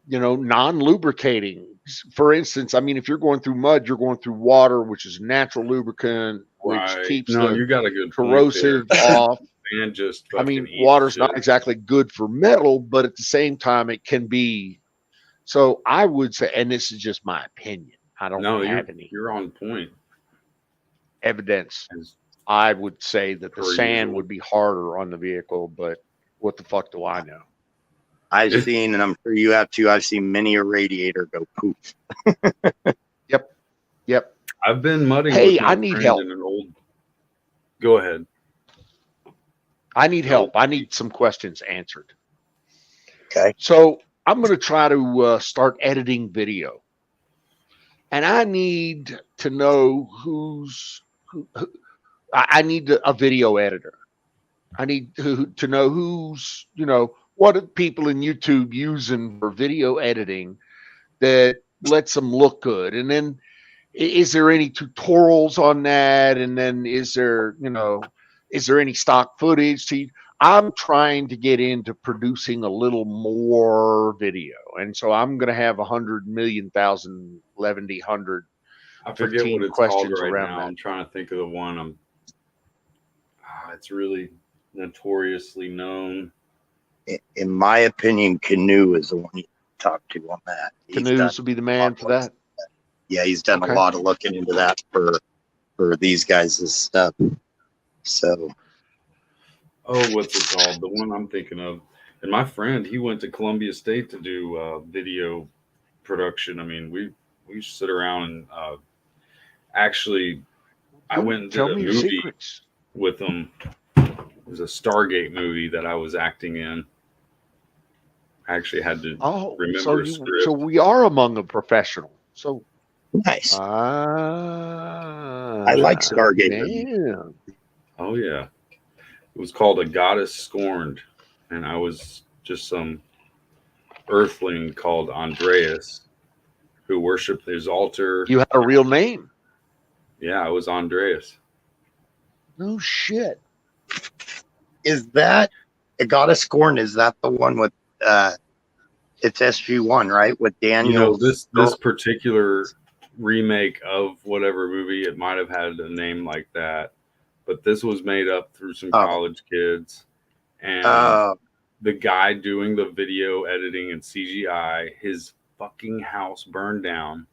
non-lubricating. For instance, I mean, if you're going through mud, you're going through water, which is natural lubricant, which Right. keeps No, the you got a good point corrosive off. there. Sand just. I mean, fucking eats water's not shit. exactly good for metal, but at the same time, it can be. So I would say, and this is just my opinion, I don't No, have any you're on point. evidence I would say that the Per sand usual. would be harder on the vehicle, but what the fuck do I know? I've seen, and I'm sure you have too. I've seen many a radiator go poof. Yep. I've been mudding Hey, with my I need friend help. in an old. Go ahead. I need help. I need some questions answered. Okay. So I'm going to try to start editing video. And I need to know I need a video editor. I need to know who's, what are people in YouTube using for video editing that lets them look good. And then is there any tutorials on that? And then is there any stock footage? I'm trying to get into producing a little more video. And so I'm going to have 100 million, 1,000, 11, 100. I forget 15 what it's called questions right around now. that. I'm trying to think of the one. It's really notoriously known. In my opinion, Canoe is the one you talk to on that. Canoes will be the man for that. Yeah, he's done Okay. a lot of looking into that for these guys' stuff. So, What's it called? The one I'm thinking of. And my friend, he went to Columbia State to do video production. I mean, we sit around and actually, I went and did Tell a me your movie secrets. with him. It was a Stargate movie that I was acting in. I actually had to remember a script. So we are among the professional. So nice. I like Stargate. Damn. Oh yeah, it was called A Goddess Scorned, and I was just some earthling called Andreas who worshipped his altar. You had a real name. Yeah, I was Andreas. No shit. Is that A Goddess Scorn? Is that the one with it's SG1, right? With Daniel. This particular remake of whatever movie, it might have had a name like that, but this was made up through some college kids, and the guy doing the video editing and CGI, his fucking house burned down,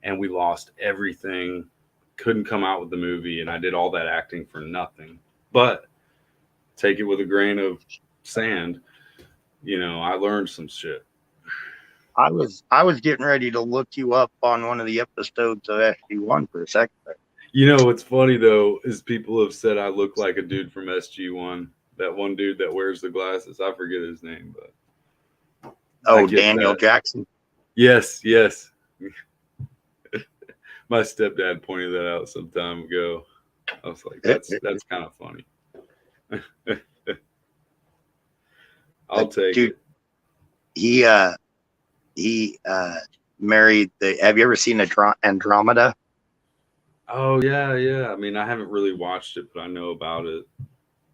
and we lost everything. Couldn't come out with the movie, and I did all that acting for nothing. But take it with a grain of sand. I learned some shit. I was getting ready to look you up on one of the episodes of SG1 for a second. What's funny though is people have said I look like a dude from SG1. That one dude that wears the glasses. I forget his name, but Daniel Jackson. Yes. My stepdad pointed that out some time ago. I was like, that's kind of funny. I'll take it. He married have you ever seen Andromeda? Oh yeah. I mean, I haven't really watched it, but I know about it.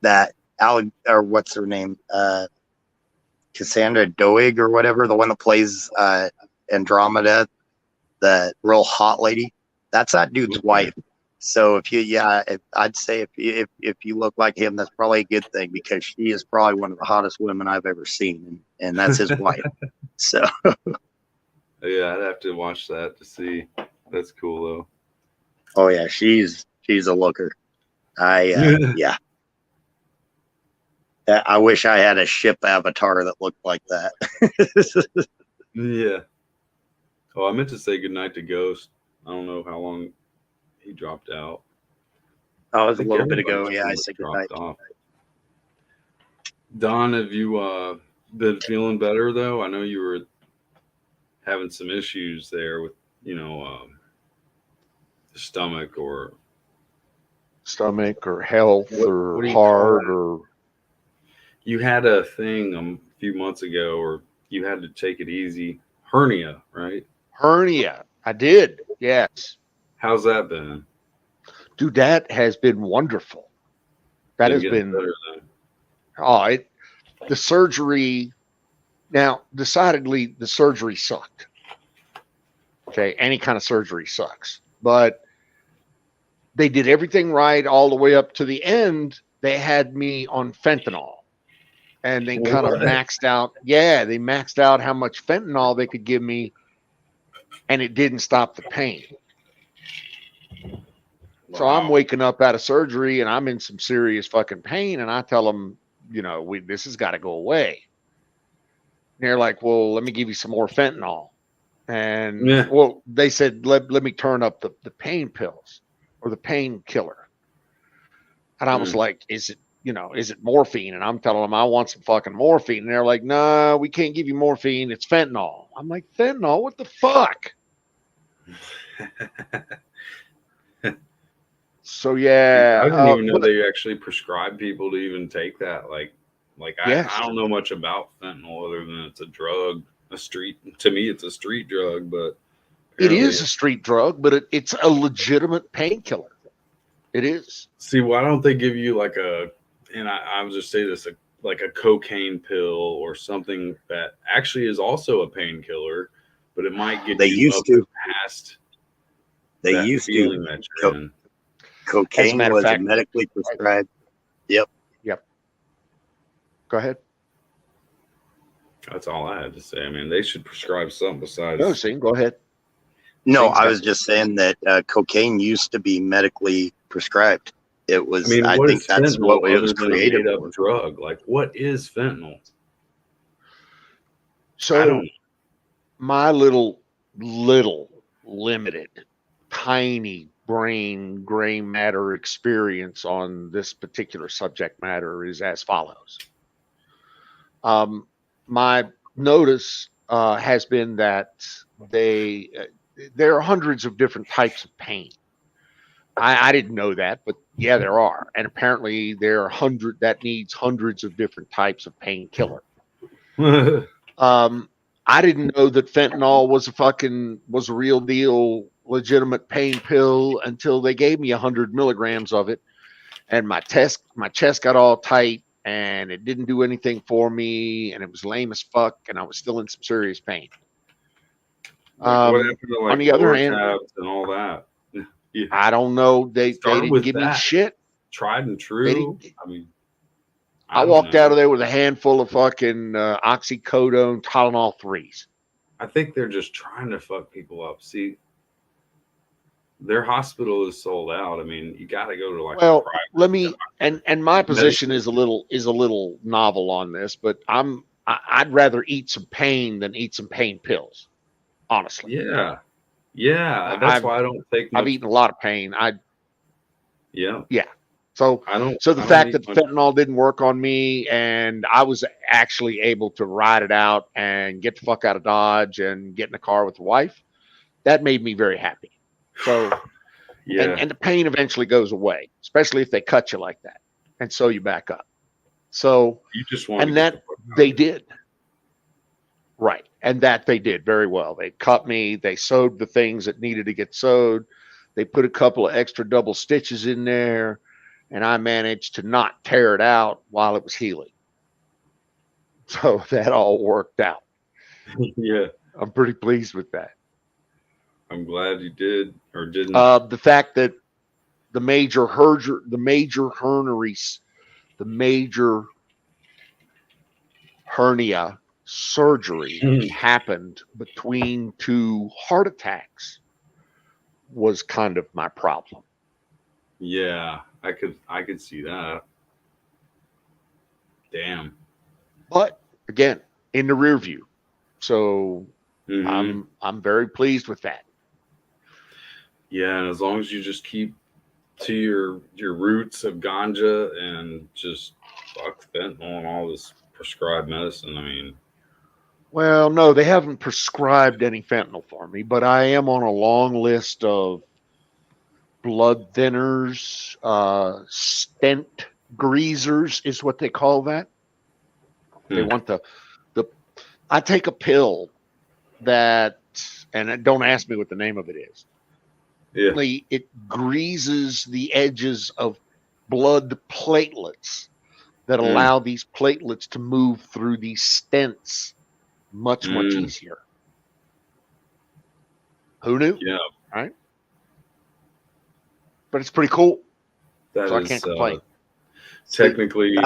That or what's her name? Cassandra Doig or whatever, the one that plays Andromeda, the real hot lady. That's that dude's wife. So I'd say if you look like him, that's probably a good thing, because she is probably one of the hottest women I've ever seen, and that's his wife. So yeah, I'd have to watch that to see. That's cool though. Oh yeah, she's a looker. I wish I had a ship avatar that looked like that. Yeah. Oh, I meant to say goodnight to Ghost. I don't know how long he dropped out. Oh, it was a little bit ago. Yeah, I said goodnight. Don, have you been feeling better though? I know you were having some issues there with, stomach or health or heart or. You had a thing a few months ago, or you had to take it easy. Hernia, right? Hernia. I did. Yes. How's that been? Dude, that has been wonderful. That has been better then. The surgery. Now, decidedly, the surgery sucked. Okay, any kind of surgery sucks, but they did everything right all the way up to the end. They had me on fentanyl, and they kind of maxed out. Yeah, they maxed out how much fentanyl they could give me, and it didn't stop the pain. So I'm waking up out of surgery and I'm in some serious fucking pain, and I tell them, this has got to go away. And they're like, well, let me give you some more fentanyl. And Yeah. well, they said, let me turn up the pain pills or the painkiller. And I was like, is it morphine? And I'm telling them I want some fucking morphine. And they're like, no, we can't give you morphine. It's fentanyl. I'm like, fentanyl? What the fuck? So yeah, I didn't even know they actually prescribe people to even take that. Like Yes. I don't know much about fentanyl other than it's a drug, to me, it's a street drug, but it is a street drug, but it's a legitimate painkiller. It is. See, why don't they give you like I would just say this, like a cocaine pill or something that actually is also a painkiller, but it might get past. They that used feeling to. that you're in. Cocaine was medically prescribed. Yep. Go ahead. That's all I had to say. I mean, they should prescribe something besides. No, see, go ahead. No, I was just saying that cocaine used to be medically prescribed. It was. I think that's what it was created for. Drug. Like, what is fentanyl? So, my little limited, tiny brain gray matter experience on this particular subject matter is as follows. My notice has been that there are hundreds of different types of pain. I didn't know that, but yeah, there are. And apparently there are hundreds of different types of painkiller. I didn't know that fentanyl was a real deal, legitimate pain pill until they gave me 100 milligrams of it. And my chest got all tight and it didn't do anything for me. And it was lame as fuck. And I was still in some serious pain. What happened to, on the other hand, and all that? Yeah. I don't know. They didn't give me shit. Tried and true. I walked out of there with a handful of fucking oxycodone, Tylenol 3s. I think they're just trying to fuck people up. See, their hospital is sold out. I mean, you got to go to like. Well, let me and my position is a little novel on this, but I'd rather eat some pain than eat some pain pills. Honestly. Yeah. That's why I don't take. I've eaten a lot of pain. Yeah. So the fact that fentanyl didn't work on me and I was actually able to ride it out and get the fuck out of Dodge and get in the car with the wife, that made me very happy. So, and the pain eventually goes away, especially if they cut you like that and sew you back up. So, you just want and that they did. Right. And that they did very well. They cut me, they sewed the things that needed to get sewed. They put a couple of extra double stitches in there. And I managed to not tear it out while it was healing. So that all worked out. Yeah. I'm pretty pleased with that. I'm glad you did or didn't. The fact that the major hernia surgery happened between two heart attacks was kind of my problem. Yeah. I could see that. Damn. But again, in the rear view. So I'm very pleased with that. Yeah, and as long as you just keep to your roots of ganja and just fuck fentanyl and all this prescribed medicine, I mean. Well, no, they haven't prescribed any fentanyl for me, but I am on a long list of blood thinners, stent greasers is what they call that. They want I take a pill that, and don't ask me what the name of it is. Yeah. It greases the edges of blood platelets that allow these platelets to move through these stents much easier. Who knew? Yeah. Right. But it's pretty cool. So I can't complain. Technically,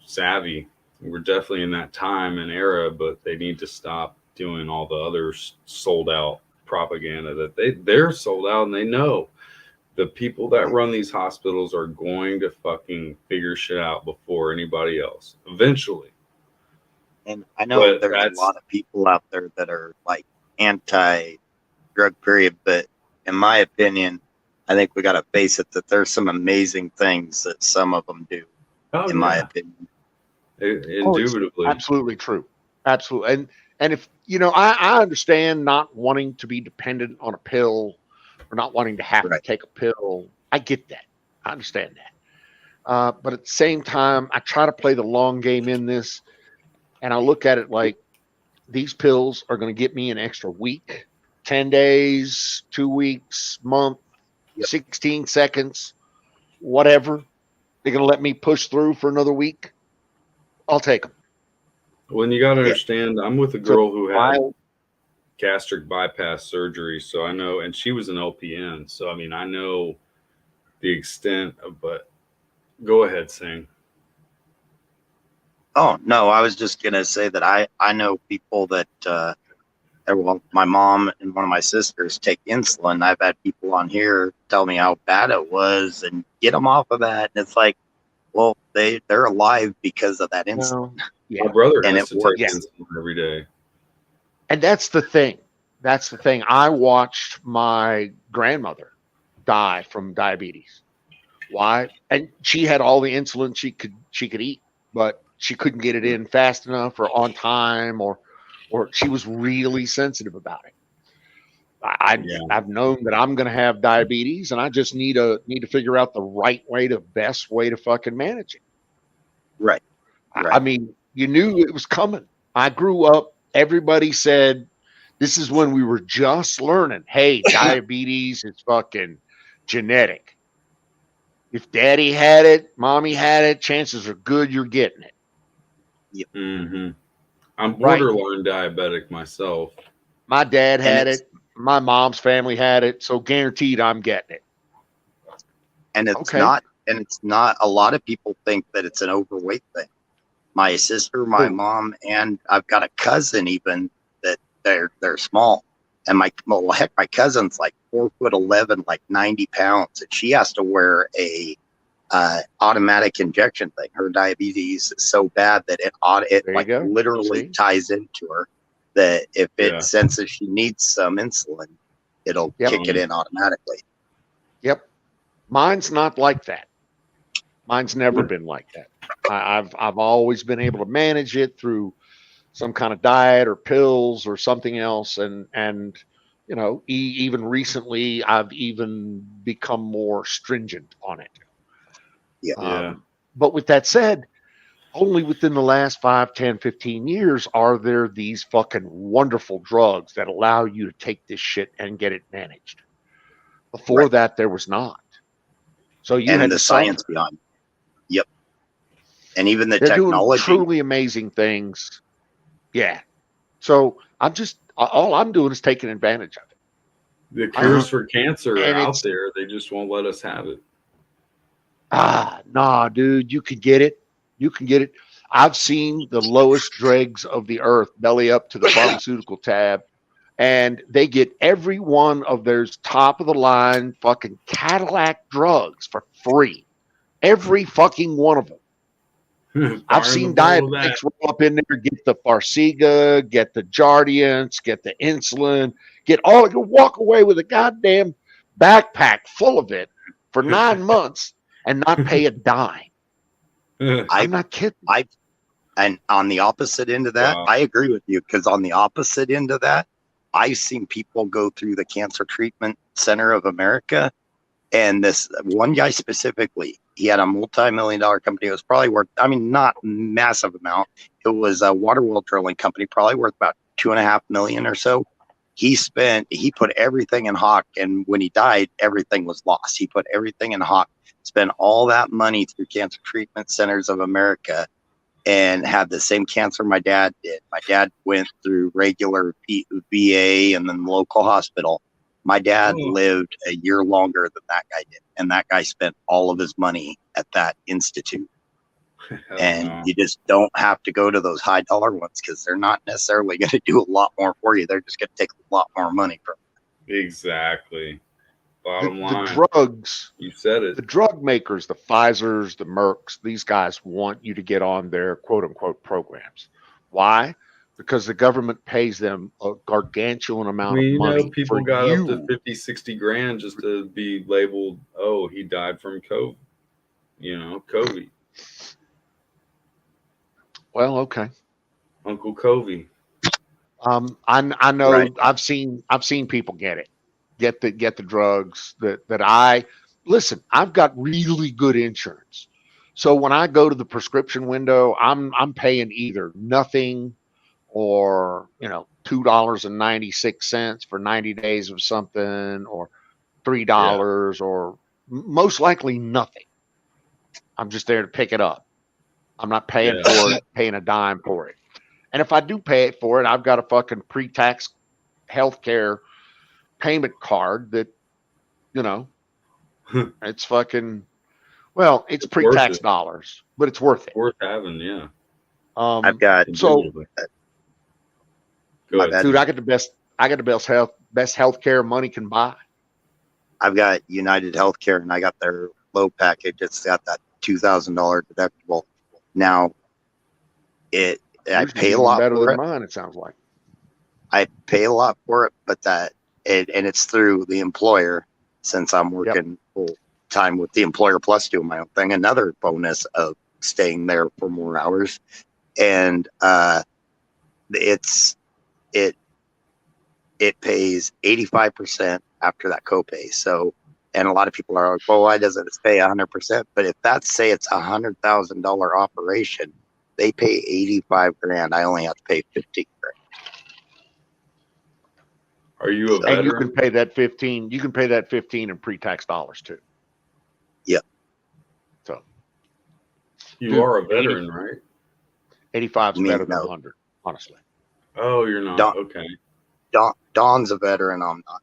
savvy. We're definitely in that time and era, but they need to stop doing all the other sold out propaganda that they're sold out and they know. the people that run these hospitals are going to fucking figure shit out before anybody else eventually. And I know But there's a that's- lot of people out there that are like anti-drug period, but in my opinion, I think we got to face it that there's some amazing things that some of them do, Oh, in my yeah. opinion. Indubitably. Absolutely true. Absolutely. And if, you know, I understand not wanting to be dependent on a pill or not wanting to have Right. to take a pill. I get that. I understand that. But at the same time, I try to play the long game in this. And I look at it like these pills are going to get me an extra week, 10 days, 2 weeks, month, Yep. 16 seconds, whatever. They're going to let me push through for another week. I'll take them. When you got to Yeah. understand, I'm with a girl who had I- gastric bypass surgery, so I know, and she was an LPN, so I mean, I know the extent of, but go ahead, Singh. Oh, no, I was just going to say that I know people that, well, my mom and one of my sisters take insulin. I've had people on here tell me how bad it was and get them off of that. And it's like, well, they're alive because of that insulin. Well, yeah. My brother And has it to works. take insulin every day. And that's the thing. That's the thing. I watched my grandmother die from diabetes. Why? And she had all the insulin she could eat, but she couldn't get it in fast enough or on time, or she was really sensitive about it. Yeah. I've known that I'm going to have diabetes, and I just need to figure out the right way, the best way to fucking manage it. Right. I mean, you knew it was coming. I grew up, everybody said, this is when we were just learning, hey, diabetes is fucking genetic. If daddy had it, mommy had it, chances are good you're getting it. Mm-hmm. I'm Right. borderline diabetic myself. My dad had it's- it. My mom's family had it. So guaranteed I'm getting it. And it's Okay. not, a lot of people think that it's an overweight thing. My sister, my Who? mom, and I've got a cousin even that they're small. And my cousin's like 4'11", like 90 pounds, and she has to wear a automatic injection thing. Her diabetes is so bad that it There you like go. literally See? ties into her, that if it Yeah. senses she needs some insulin, it'll Yep. kick it in automatically. Yep. Mine's not like that. Mine's never been like that. I've always been able to manage it through some kind of diet or pills or something else. And you know, even recently, I've even become more stringent on it. Yeah. But with that said, only within the last 5, 10, 15 years are there these fucking wonderful drugs that allow you to take this shit and get it managed. Before Right. that, there was not. So you And had the to suffer. science behind it. Yep. And even the They're technology. doing truly amazing things. Yeah. So all I'm doing is taking advantage of it. The cures for cancer are And out it's- there. They just won't let us have it. Nah, dude, you could get it. You can get it. I've seen the lowest dregs of the earth belly up to the pharmaceutical tab, and they get every one of their top of the line fucking Cadillac drugs for free. Every fucking one of them. I've Fire in seen the middle of that. diabetics roll up in there, get the Farxiga, get the Jardiance, get the insulin, you walk away with a goddamn backpack full of it for 9 months and not pay a dime. I'm not kidding. And on the opposite end of that, Wow. I agree with you, because on the opposite end of that, I've seen people go through the Cancer Treatment Center of America. And this one guy specifically, he had a multi-million-dollar company. It was probably worth, I mean, not massive amount. It was a water well drilling company, probably worth about $2.5 million or so. He put everything in Hawk, and when he died, everything was lost. He put everything in Hawk, spent all that money through Cancer Treatment Centers of America, and had the same cancer my dad did. My dad went through regular VA and then local hospital. My dad lived a year longer than that guy did, and that guy spent all of his money at that institute. And you just don't have to go to those high dollar ones, because they're not necessarily going to do a lot more for you. They're just going to take a lot more money from you. Exactly. Bottom the line, drugs, you said the it. drug makers, the Pfizers, the Mercks, these guys want you to get on their quote unquote programs. Why? Because the government pays them a gargantuan I amount of mean, money people for got up to you. 50, 60 grand just to be labeled, oh, he died from COVID. COVID. Well, okay. Uncle Covey. I know Right. I've seen people get the drugs that I listen. I've got really good insurance, so when I go to the prescription window, I'm paying either nothing or $2.96 for 90 days of something, or $3, or most likely nothing. I'm just there to pick it up. I'm not paying Yeah. for it, paying a dime for it. And if I do pay it for it, I've got a fucking pre-tax healthcare payment card that, it's fucking, well, it's It's worth pre-tax it. dollars, but it's worth it. Worth having, yeah. I've got So, Indubitably. my Good. bad. dude, I got the best healthcare money can buy. I've got United Healthcare, and I got their low package. It's got that $2,000 deductible. Now, I Yours is pay a even lot better for than it. mine, it sounds like. I pay a lot for it, but and it's through the employer, since I'm working full time with the employer plus doing my own thing. Another bonus of staying there for more hours, and it pays 85% after that copay. So, and a lot of people are like, well, why doesn't it pay 100%? But if that's, say it's $100,000 operation, they pay 85 grand. I only have to pay 50 grand. Are you a And you veteran? can pay that 15, in pre-tax dollars too. Yep. So You Dude, are a veteran, right? 85 is Me, better than no. 100, honestly. Oh, you're not. Don't- Okay. Don's a veteran. I'm not.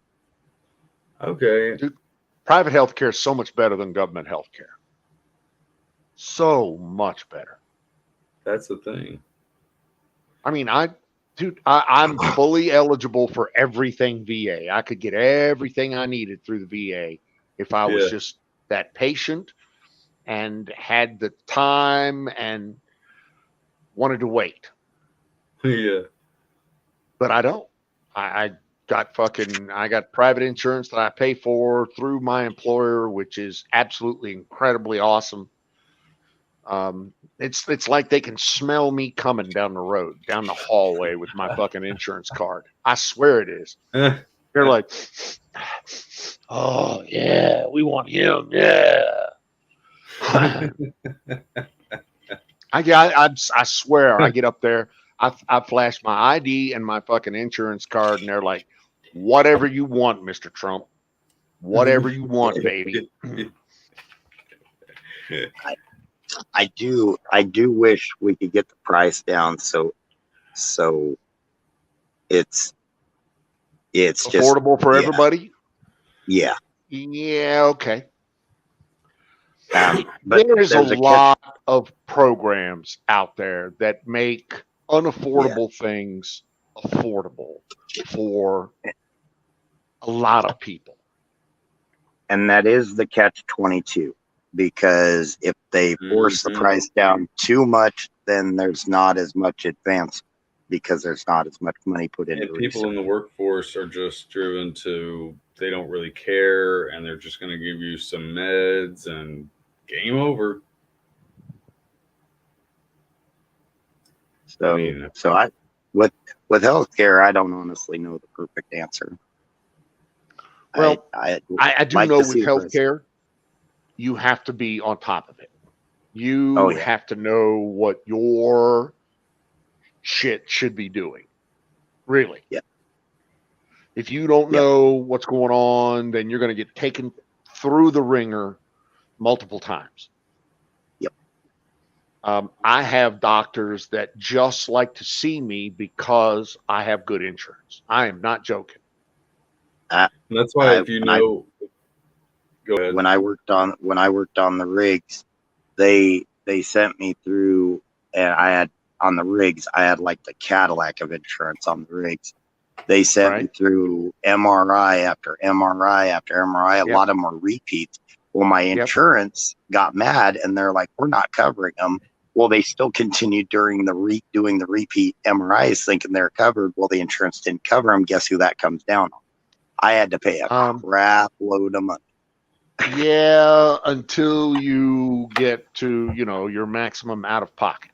Okay. Private healthcare is so much better than government healthcare. So much better. That's the thing. I mean, I'm fully eligible for everything VA. I could get everything I needed through the VA if I was Yeah. just that patient and had the time and wanted to wait. Yeah. But I don't. I got private insurance that I pay for through my employer, which is absolutely incredibly awesome. It's like they can smell me coming down the road, down the hallway with my fucking insurance card. I swear it is. They're like, oh yeah, we want him, yeah. I swear, I get up there, I flash my ID and my fucking insurance card, and they're like, whatever you want, Mr. Trump, whatever you want, baby. I do wish we could get the price down so it's just Affordable for yeah. everybody. Yeah. Yeah, okay. But There is a there's lot of programs out there that make unaffordable things affordable for a lot of people. and that is the catch-22, because if they force the price down too much, then there's not as much advance, because there's not as much money put into And people in the workforce are just driven to, they don't really care, and they're just going to give you some meds and game over. So, I mean, with healthcare, I don't honestly know the perfect answer. Well, I I do like know to with see the price. healthcare, you have to be on top of it. You Oh, yeah. have to know what your shit should be doing. Really. Yeah. If you don't know what's going on, then you're going to get taken through the ringer multiple times. Yep. I have doctors that just like to see me because I have good insurance. I am not joking. that's why if you know, go ahead. When I worked on the rigs, they sent me through, and I had on the rigs, I had like the Cadillac of insurance on the rigs, They sent me Right. through MRI after MRI after MRI. A Yep. lot of them were repeats. Well, my Yep. insurance got mad and they're like, we're not covering them. Well, they still continued during the doing the repeat MRIs thinking they're covered. Well, the insurance didn't cover them. Guess who that comes down on? I had to pay a crap load of money. Yeah, until you get to, your maximum out of pocket,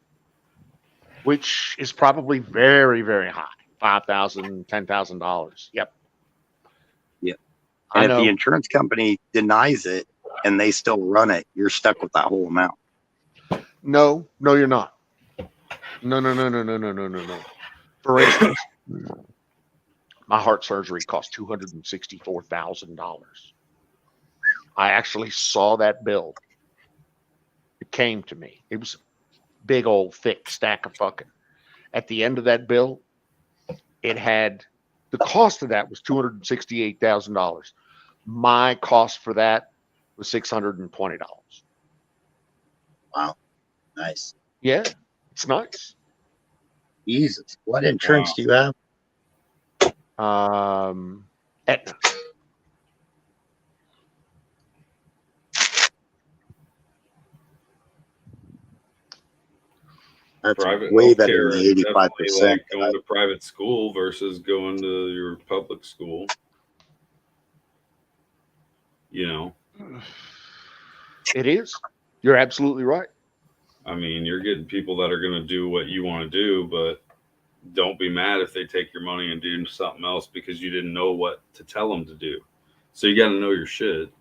which is probably very, very high. $5,000, $10,000. Yep. Yeah. I And if know. the insurance company denies it and they still run it, you're stuck with that whole amount. No, you're not. No. For instance, my heart surgery cost $264,000. I actually saw that bill. It came to me. It was a big old thick stack of fucking. At the end of that bill, it had the cost of that was $268,000. My cost for that was $620. Wow. Nice. Yeah, it's nice. Jesus. What insurance do you have? Aetna. That's Private way better healthcare than is the definitely 85%. like going to private school versus going to your public school. It is. You're absolutely right. I mean, you're getting people that are going to do what you want to do, but don't be mad if they take your money and do something else because you didn't know what to tell them to do. So you got to know your shit.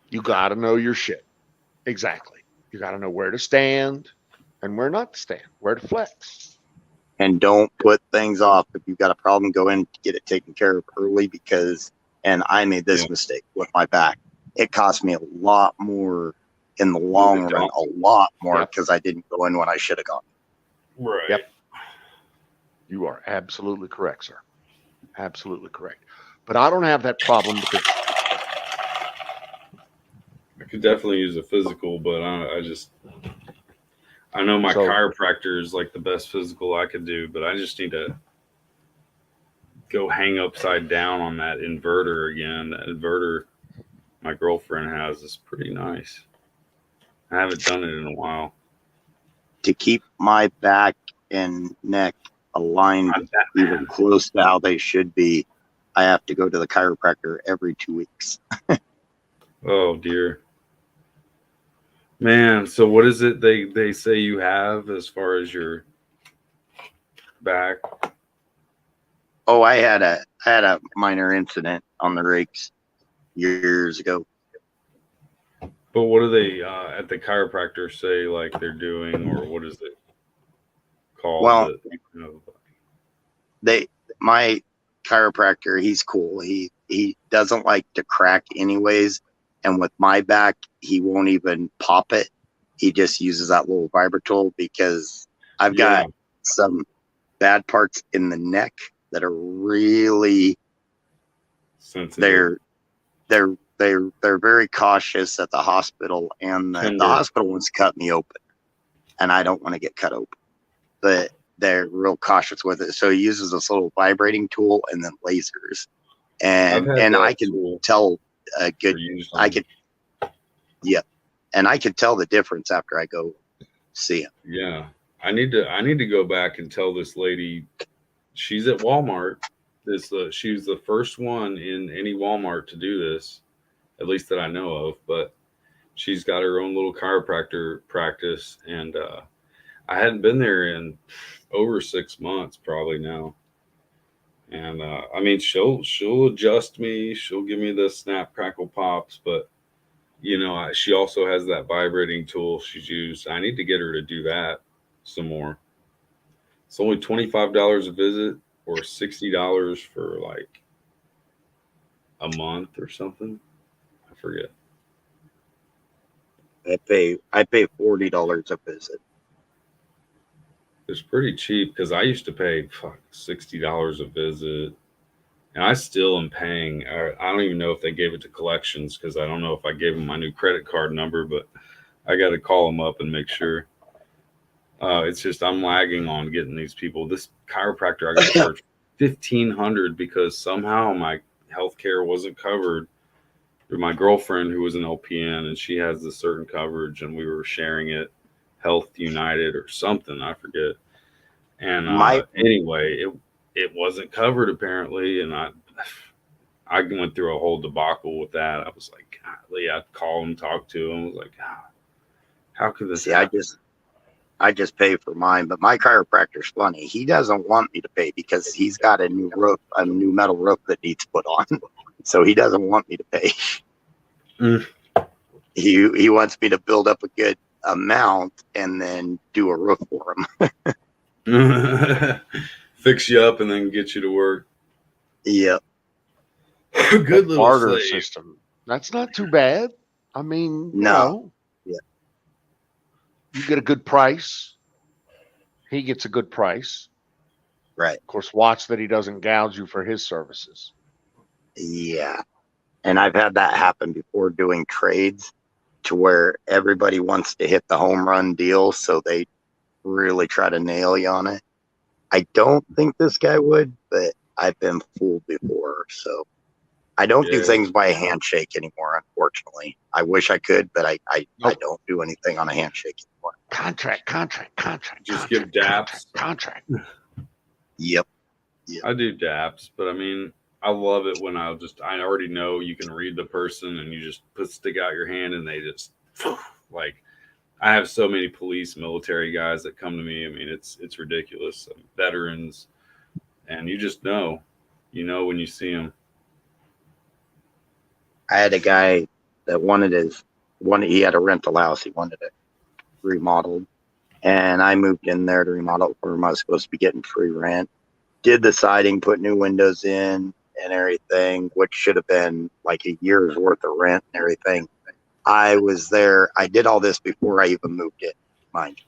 You got to know your shit. Exactly. You got to know where to stand and where not to stand, where to flex. And don't put things off. If you've got a problem, go in, get it taken care of early and I made this mistake with my back. It cost me a lot more in the long run, a lot more because I didn't go in when I should have gone. Right. Yep. You are absolutely correct, sir. Absolutely correct. But I don't have that problem because I could definitely use a physical, but I know my chiropractor is like the best physical I could do, but I just need to go hang upside down on that inverter again. That inverter my girlfriend has is pretty nice. I haven't done it in a while. To keep my back and neck aligned even close to how they should be, I have to go to the chiropractor every 2 weeks. Oh dear. Man, so what is it they say you have as far as your back? Oh, I had a minor incident on the rigs years ago. But what do they at the chiropractor say like they're doing, or what is it called? Well, my chiropractor, he's cool. He doesn't like to crack anyways. And with my back, he won't even pop it. He just uses that little vibrator because I've got some bad parts in the neck that are really sensitive. They're very cautious at the hospital, and the hospital wants to cut me open, and I don't want to get cut open. But they're real cautious with it. So he uses this little vibrating tool and then lasers, and I can tell a good. And I could tell the difference after I go see him. Yeah, I need to go back and tell this lady. She's at Walmart. She's the first one in any Walmart to do this, at least that I know of. But she's got her own little chiropractor practice, and I hadn't been there in over 6 months probably now. And I mean, she'll adjust me. She'll give me the snap, crackle, pops, but she also has that vibrating tool she's used. I need to get her to do that some more. It's only $25 a visit or $60 for like a month or something. I forget. I pay $40 a visit. It's pretty cheap because I used to pay $60 a visit. And I still am paying. I don't even know if they gave it to collections because I don't know if I gave them my new credit card number, but I got to call them up and make sure. It's just I'm lagging on getting these people. This chiropractor, I got to charge $1,500 because somehow my health care wasn't covered through my girlfriend who was an LPN, and she has a certain coverage, and we were sharing it, Health United or something, I forget. And My anyway, it wasn't covered apparently, and I went through a whole debacle with that. I was like, golly, I'd call him, talk to him. I was like, how could this see, happen? I just pay for mine, but my chiropractor's funny. He doesn't want me to pay because he's got a new roof, a new metal roof that needs put on. So he doesn't want me to pay. Mm. He wants me to build up a good amount and then do a roof for him. Fix you up and then get you to work. Yep. Good little barter slave. system. That's not too bad. I mean, No. You get a good price. He gets a good price. Right. Of course, watch that he doesn't gouge you for his services. Yeah. And I've had that happen before doing trades to where everybody wants to hit the home run deal. So they really try to nail you on it. I don't think this guy would, but I've been fooled before. So I don't do Yeah. things by a handshake anymore, unfortunately. I wish I could, but I don't do anything on a handshake anymore. Contract. Just give daps. Contract. Yep. I do daps, but I mean, I love it when I already know you can read the person and you just stick out your hand and they just like, I have so many police, military guys that come to me. I mean, it's ridiculous. Veterans, and you just know, when you see them. I had a guy that he had a rental house. He wanted it remodeled. And I moved in there to remodel it for him. I was supposed to be getting free rent. Did the siding, put new windows in and everything, which should have been like a year's worth of rent and everything. I was there. I did all this before I even moved in, mind you.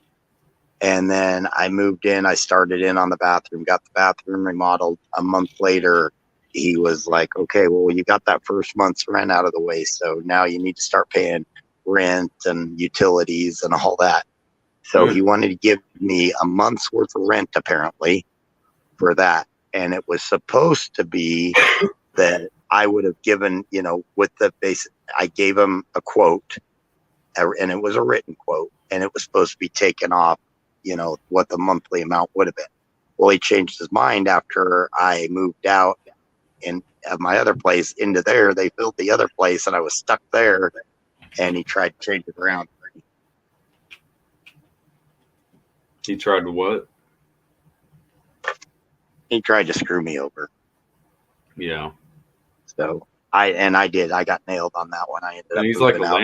And then I moved in. I started in on the bathroom, got the bathroom remodeled. A month later, he was like, okay, well, you got that first month's rent out of the way. So now you need to start paying rent and utilities and all that. So he wanted to give me a month's worth of rent, apparently, for that. And it was supposed to be that I would have given, with the basic, I gave him a quote, and it was a written quote, and it was supposed to be taken off, what the monthly amount would have been. Well, he changed his mind after I moved out of my other place into there. They built the other place, and I was stuck there, and he tried to change it around. He tried to what? He tried to screw me over. Yeah. So I did. I got nailed on that one. I ended up. And he's like a moving out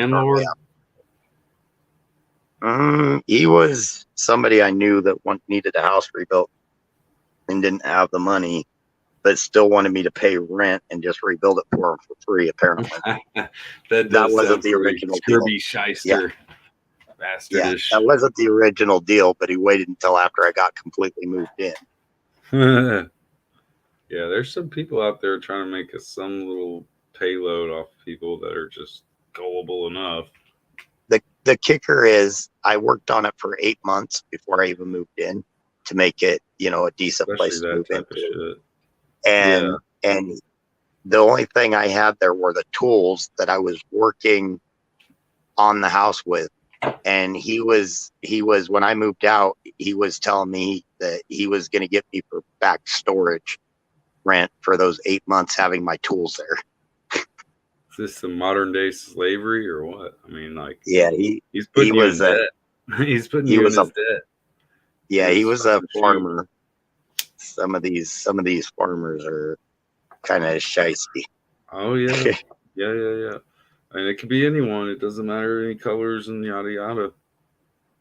landlord? He was somebody I knew that needed a house rebuilt and didn't have the money, but still wanted me to pay rent and just rebuild it for him for free, apparently. that wasn't the original deal. Kirby Shyster. Bastardish. That wasn't the original deal, but he waited until after I got completely moved in. Yeah, there's some people out there trying to make some little payload off people that are just gullible enough. The kicker is I worked on it for 8 months before I even moved in to make it, a decent place to move into. And the only thing I had there were the tools that I was working on the house with. And he was when I moved out, he was telling me that he was going to get me for back storage rent for those 8 months having my tools there. Is this some modern day slavery or what? I mean, like, yeah, he's putting you in debt. He's putting you in his debt. Yeah, he was a farmer. Some of these farmers are kind of shysty. Oh yeah, yeah. I mean, it could be anyone. It doesn't matter any colors and yada yada.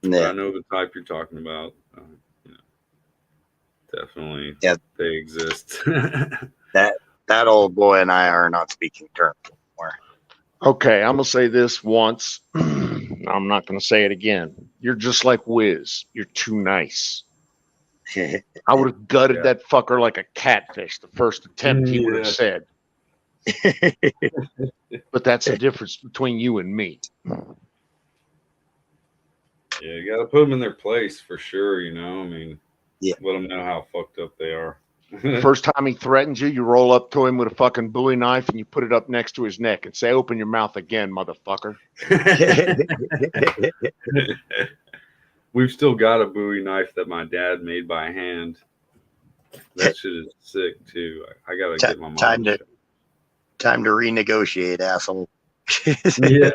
Yeah. I know the type you're talking about. Definitely, they exist. That old boy and I are not speaking terms anymore. Okay, I'm gonna say this once. I'm not gonna say it again. You're just like Wiz. You're too nice. I would have gutted that fucker like a catfish the first attempt he would have said. But that's the difference between you and me. Yeah, you got to put them in their place for sure. I mean, let them know how fucked up they are. First time he threatens you, you roll up to him with a fucking Bowie knife and you put it up next to his neck and say, "Open your mouth again, motherfucker." We've still got a Bowie knife that my dad made by hand. That shit is sick too. I gotta get my mom. Time to renegotiate, asshole. Yeah.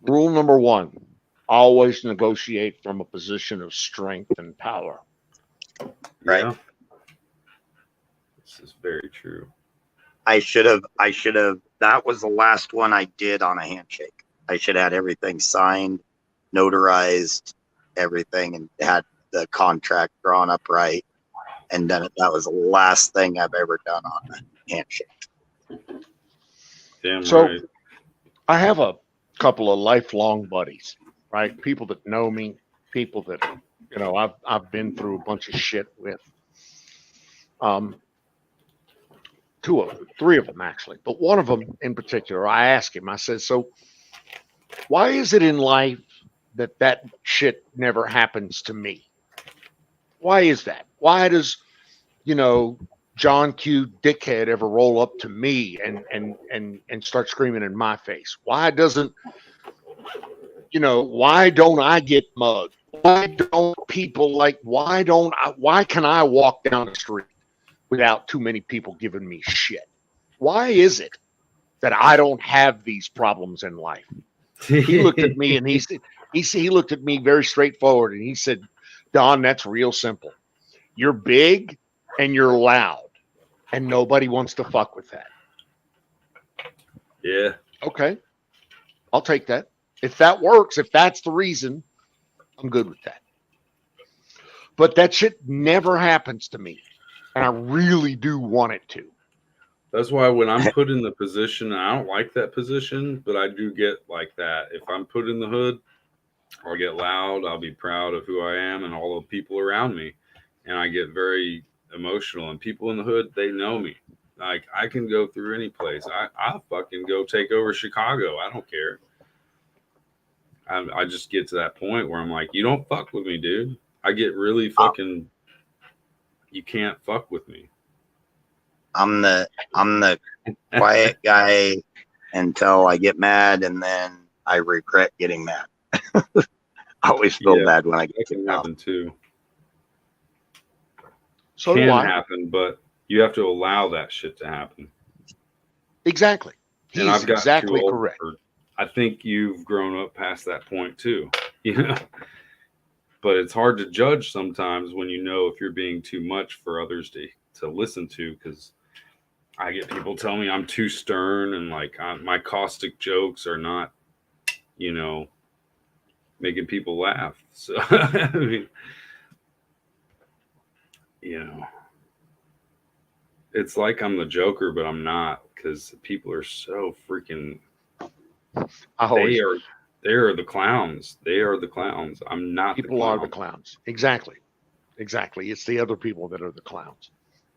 Rule number 1, always negotiate from a position of strength and power. Right. Yeah. This is very true. I should have. That was the last one I did on a handshake. I should have had everything signed, notarized, everything, and had the contract drawn up right. And then that was the last thing I've ever done on a handshake. Damn So right. I have a couple of lifelong buddies, right? People that know me, people that, you know, I've been through a bunch of shit with. 3 of them actually, but one of them in particular, I asked him, I said, "So why is it in life that shit never happens to me? Why is that? Why does, you know, John Q. Dickhead ever roll up to me and start screaming in my face? Why doesn't, you know, why don't I get mugged? Why don't people why can I walk down the street without too many people giving me shit? Why is it that I don't have these problems in life?" He looked at me and he looked at me very straightforward and he said, "Don, that's real simple. You're big and you're loud and nobody wants to fuck with that." Yeah. Okay. I'll take that. If that works, if that's the reason, I'm good with that. But that shit never happens to me. And I really do want it to. That's why when I'm put in the position, I don't like that position, but I do get like that. If I'm put in the hood, I'll get loud. I'll be proud of who I am and all the people around me. And I get very emotional. And people in the hood, they know me. Like, I can go through any place. I'll fucking go take over Chicago. I don't care. I just get to that point where I'm like, you don't fuck with me, dude. I get really fucking, you can't fuck with me. I'm the quiet guy until I get mad, and then I regret getting mad. I always feel bad when I get that can happen too. So Can do I. happen, but you have to allow that shit to happen. Exactly. And He's exactly too old correct. I think you've grown up past that point too. You know? But it's hard to judge sometimes when you know if you're being too much for others to listen to, because I get people tell me I'm too stern and like my caustic jokes are not, you know, making people laugh. So, I mean, you know, it's like I'm the Joker, but I'm not, because people are so freaking. They are the clowns. They are the clowns. I'm not. People are the clowns. Exactly. It's the other people that are the clowns.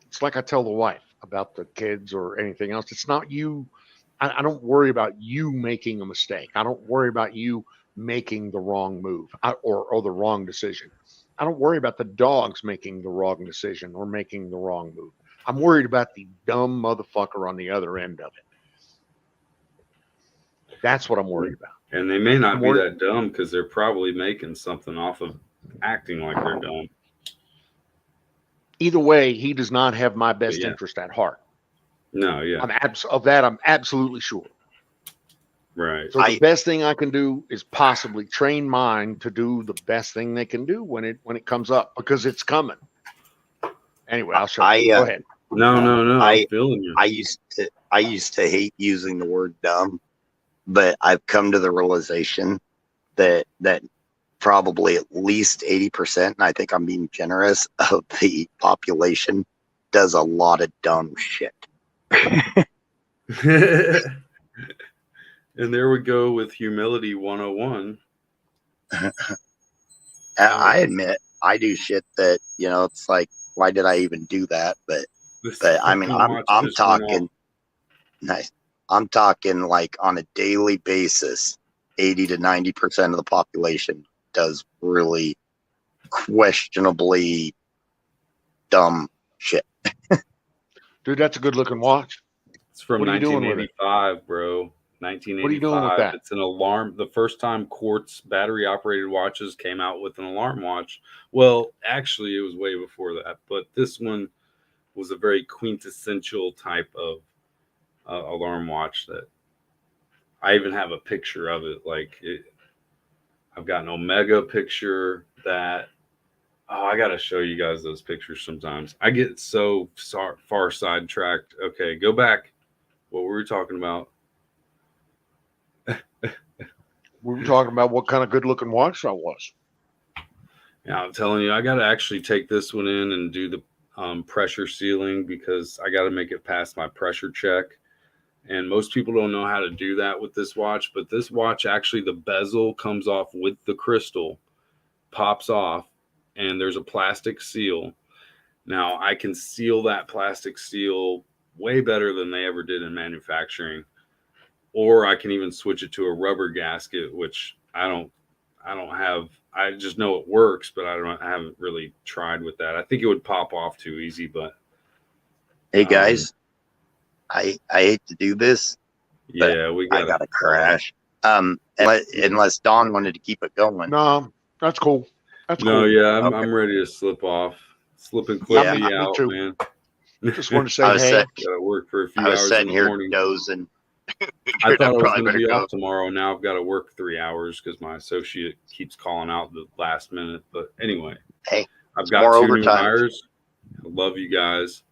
It's like I tell the wife about the kids or anything else. It's not you. I don't worry about you making a mistake. I don't worry about you making the wrong move or the wrong decision. I don't worry about the dogs making the wrong decision or making the wrong move. I'm worried about the dumb motherfucker on the other end of it. That's what I'm worried about. And they may not be that dumb, because they're probably making something off of acting like they're dumb. Either way, he does not have my best interest at heart. No, yeah. I'm absolutely sure. Right. So the best thing I can do is possibly train mine to do the best thing they can do when it comes up, because it's coming. Anyway, I'll show you. Go ahead. No. I'm feeling you. I used to hate using the word dumb, but I've come to the realization that probably at least 80%, and I think I'm being generous, of the population does a lot of dumb shit. And there we go with humility 101. I admit I do shit that, you know, it's like, why did I even do that? But I mean, I'm talking nice. I'm talking like on a daily basis, 80 to 90% of the population does really questionably dumb shit. Dude, that's a good looking watch. It's from What are you doing with it? 1985, bro. 1985. What are you doing with that? It's an alarm. The first time Quartz battery operated watches came out with an alarm watch. Well, actually, it was way before that, but this one was a very quintessential type of alarm watch that I even have a picture of it. I've got an Omega picture that. Oh, I gotta show you guys those pictures sometimes. I get so far sidetracked. Okay, go back. What were we talking about? We were talking about what kind of good looking watch that was. Yeah, I'm telling you, I got to actually take this one in and do the pressure sealing because I got to make it pass my pressure check. And most people don't know how to do that with this watch, but this watch actually, the bezel comes off with the crystal, pops off, and there's a plastic seal. Now, I can seal that plastic seal way better than they ever did in manufacturing. Or I can even switch it to a rubber gasket, which I don't have. I just know it works, but I haven't really tried with that. I think it would pop off too easy, but Hey guys, I hate to do this. yeah, I gotta crash. Unless Don wanted to keep it going. No, that's cool. That's No, cool. yeah, Okay. I'm ready to slip off. Slip and clip Yeah, me me out, too. man. Just want to I say, was hey, set- Gotta work for a few I was hours in sitting the here morning. dozing. I thought I was probably going to be better go. off tomorrow. Now I've got to work 3 hours because my associate keeps calling out the last minute. But anyway, Hey, I've got more 2 new overtime. hires. I love you guys.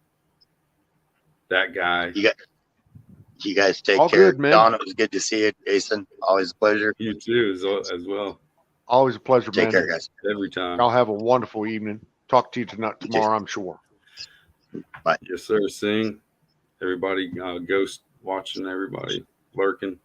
That guy. You guys take All care. good, man. Don, it was good to see you. Jason, always a pleasure. You too, as well. always a pleasure, Take man. care, guys. Every time. Y'all have a wonderful evening. Talk to you tonight, tomorrow, I'm sure. Yes, sir. Sing. Everybody, ghost watching, everybody lurking.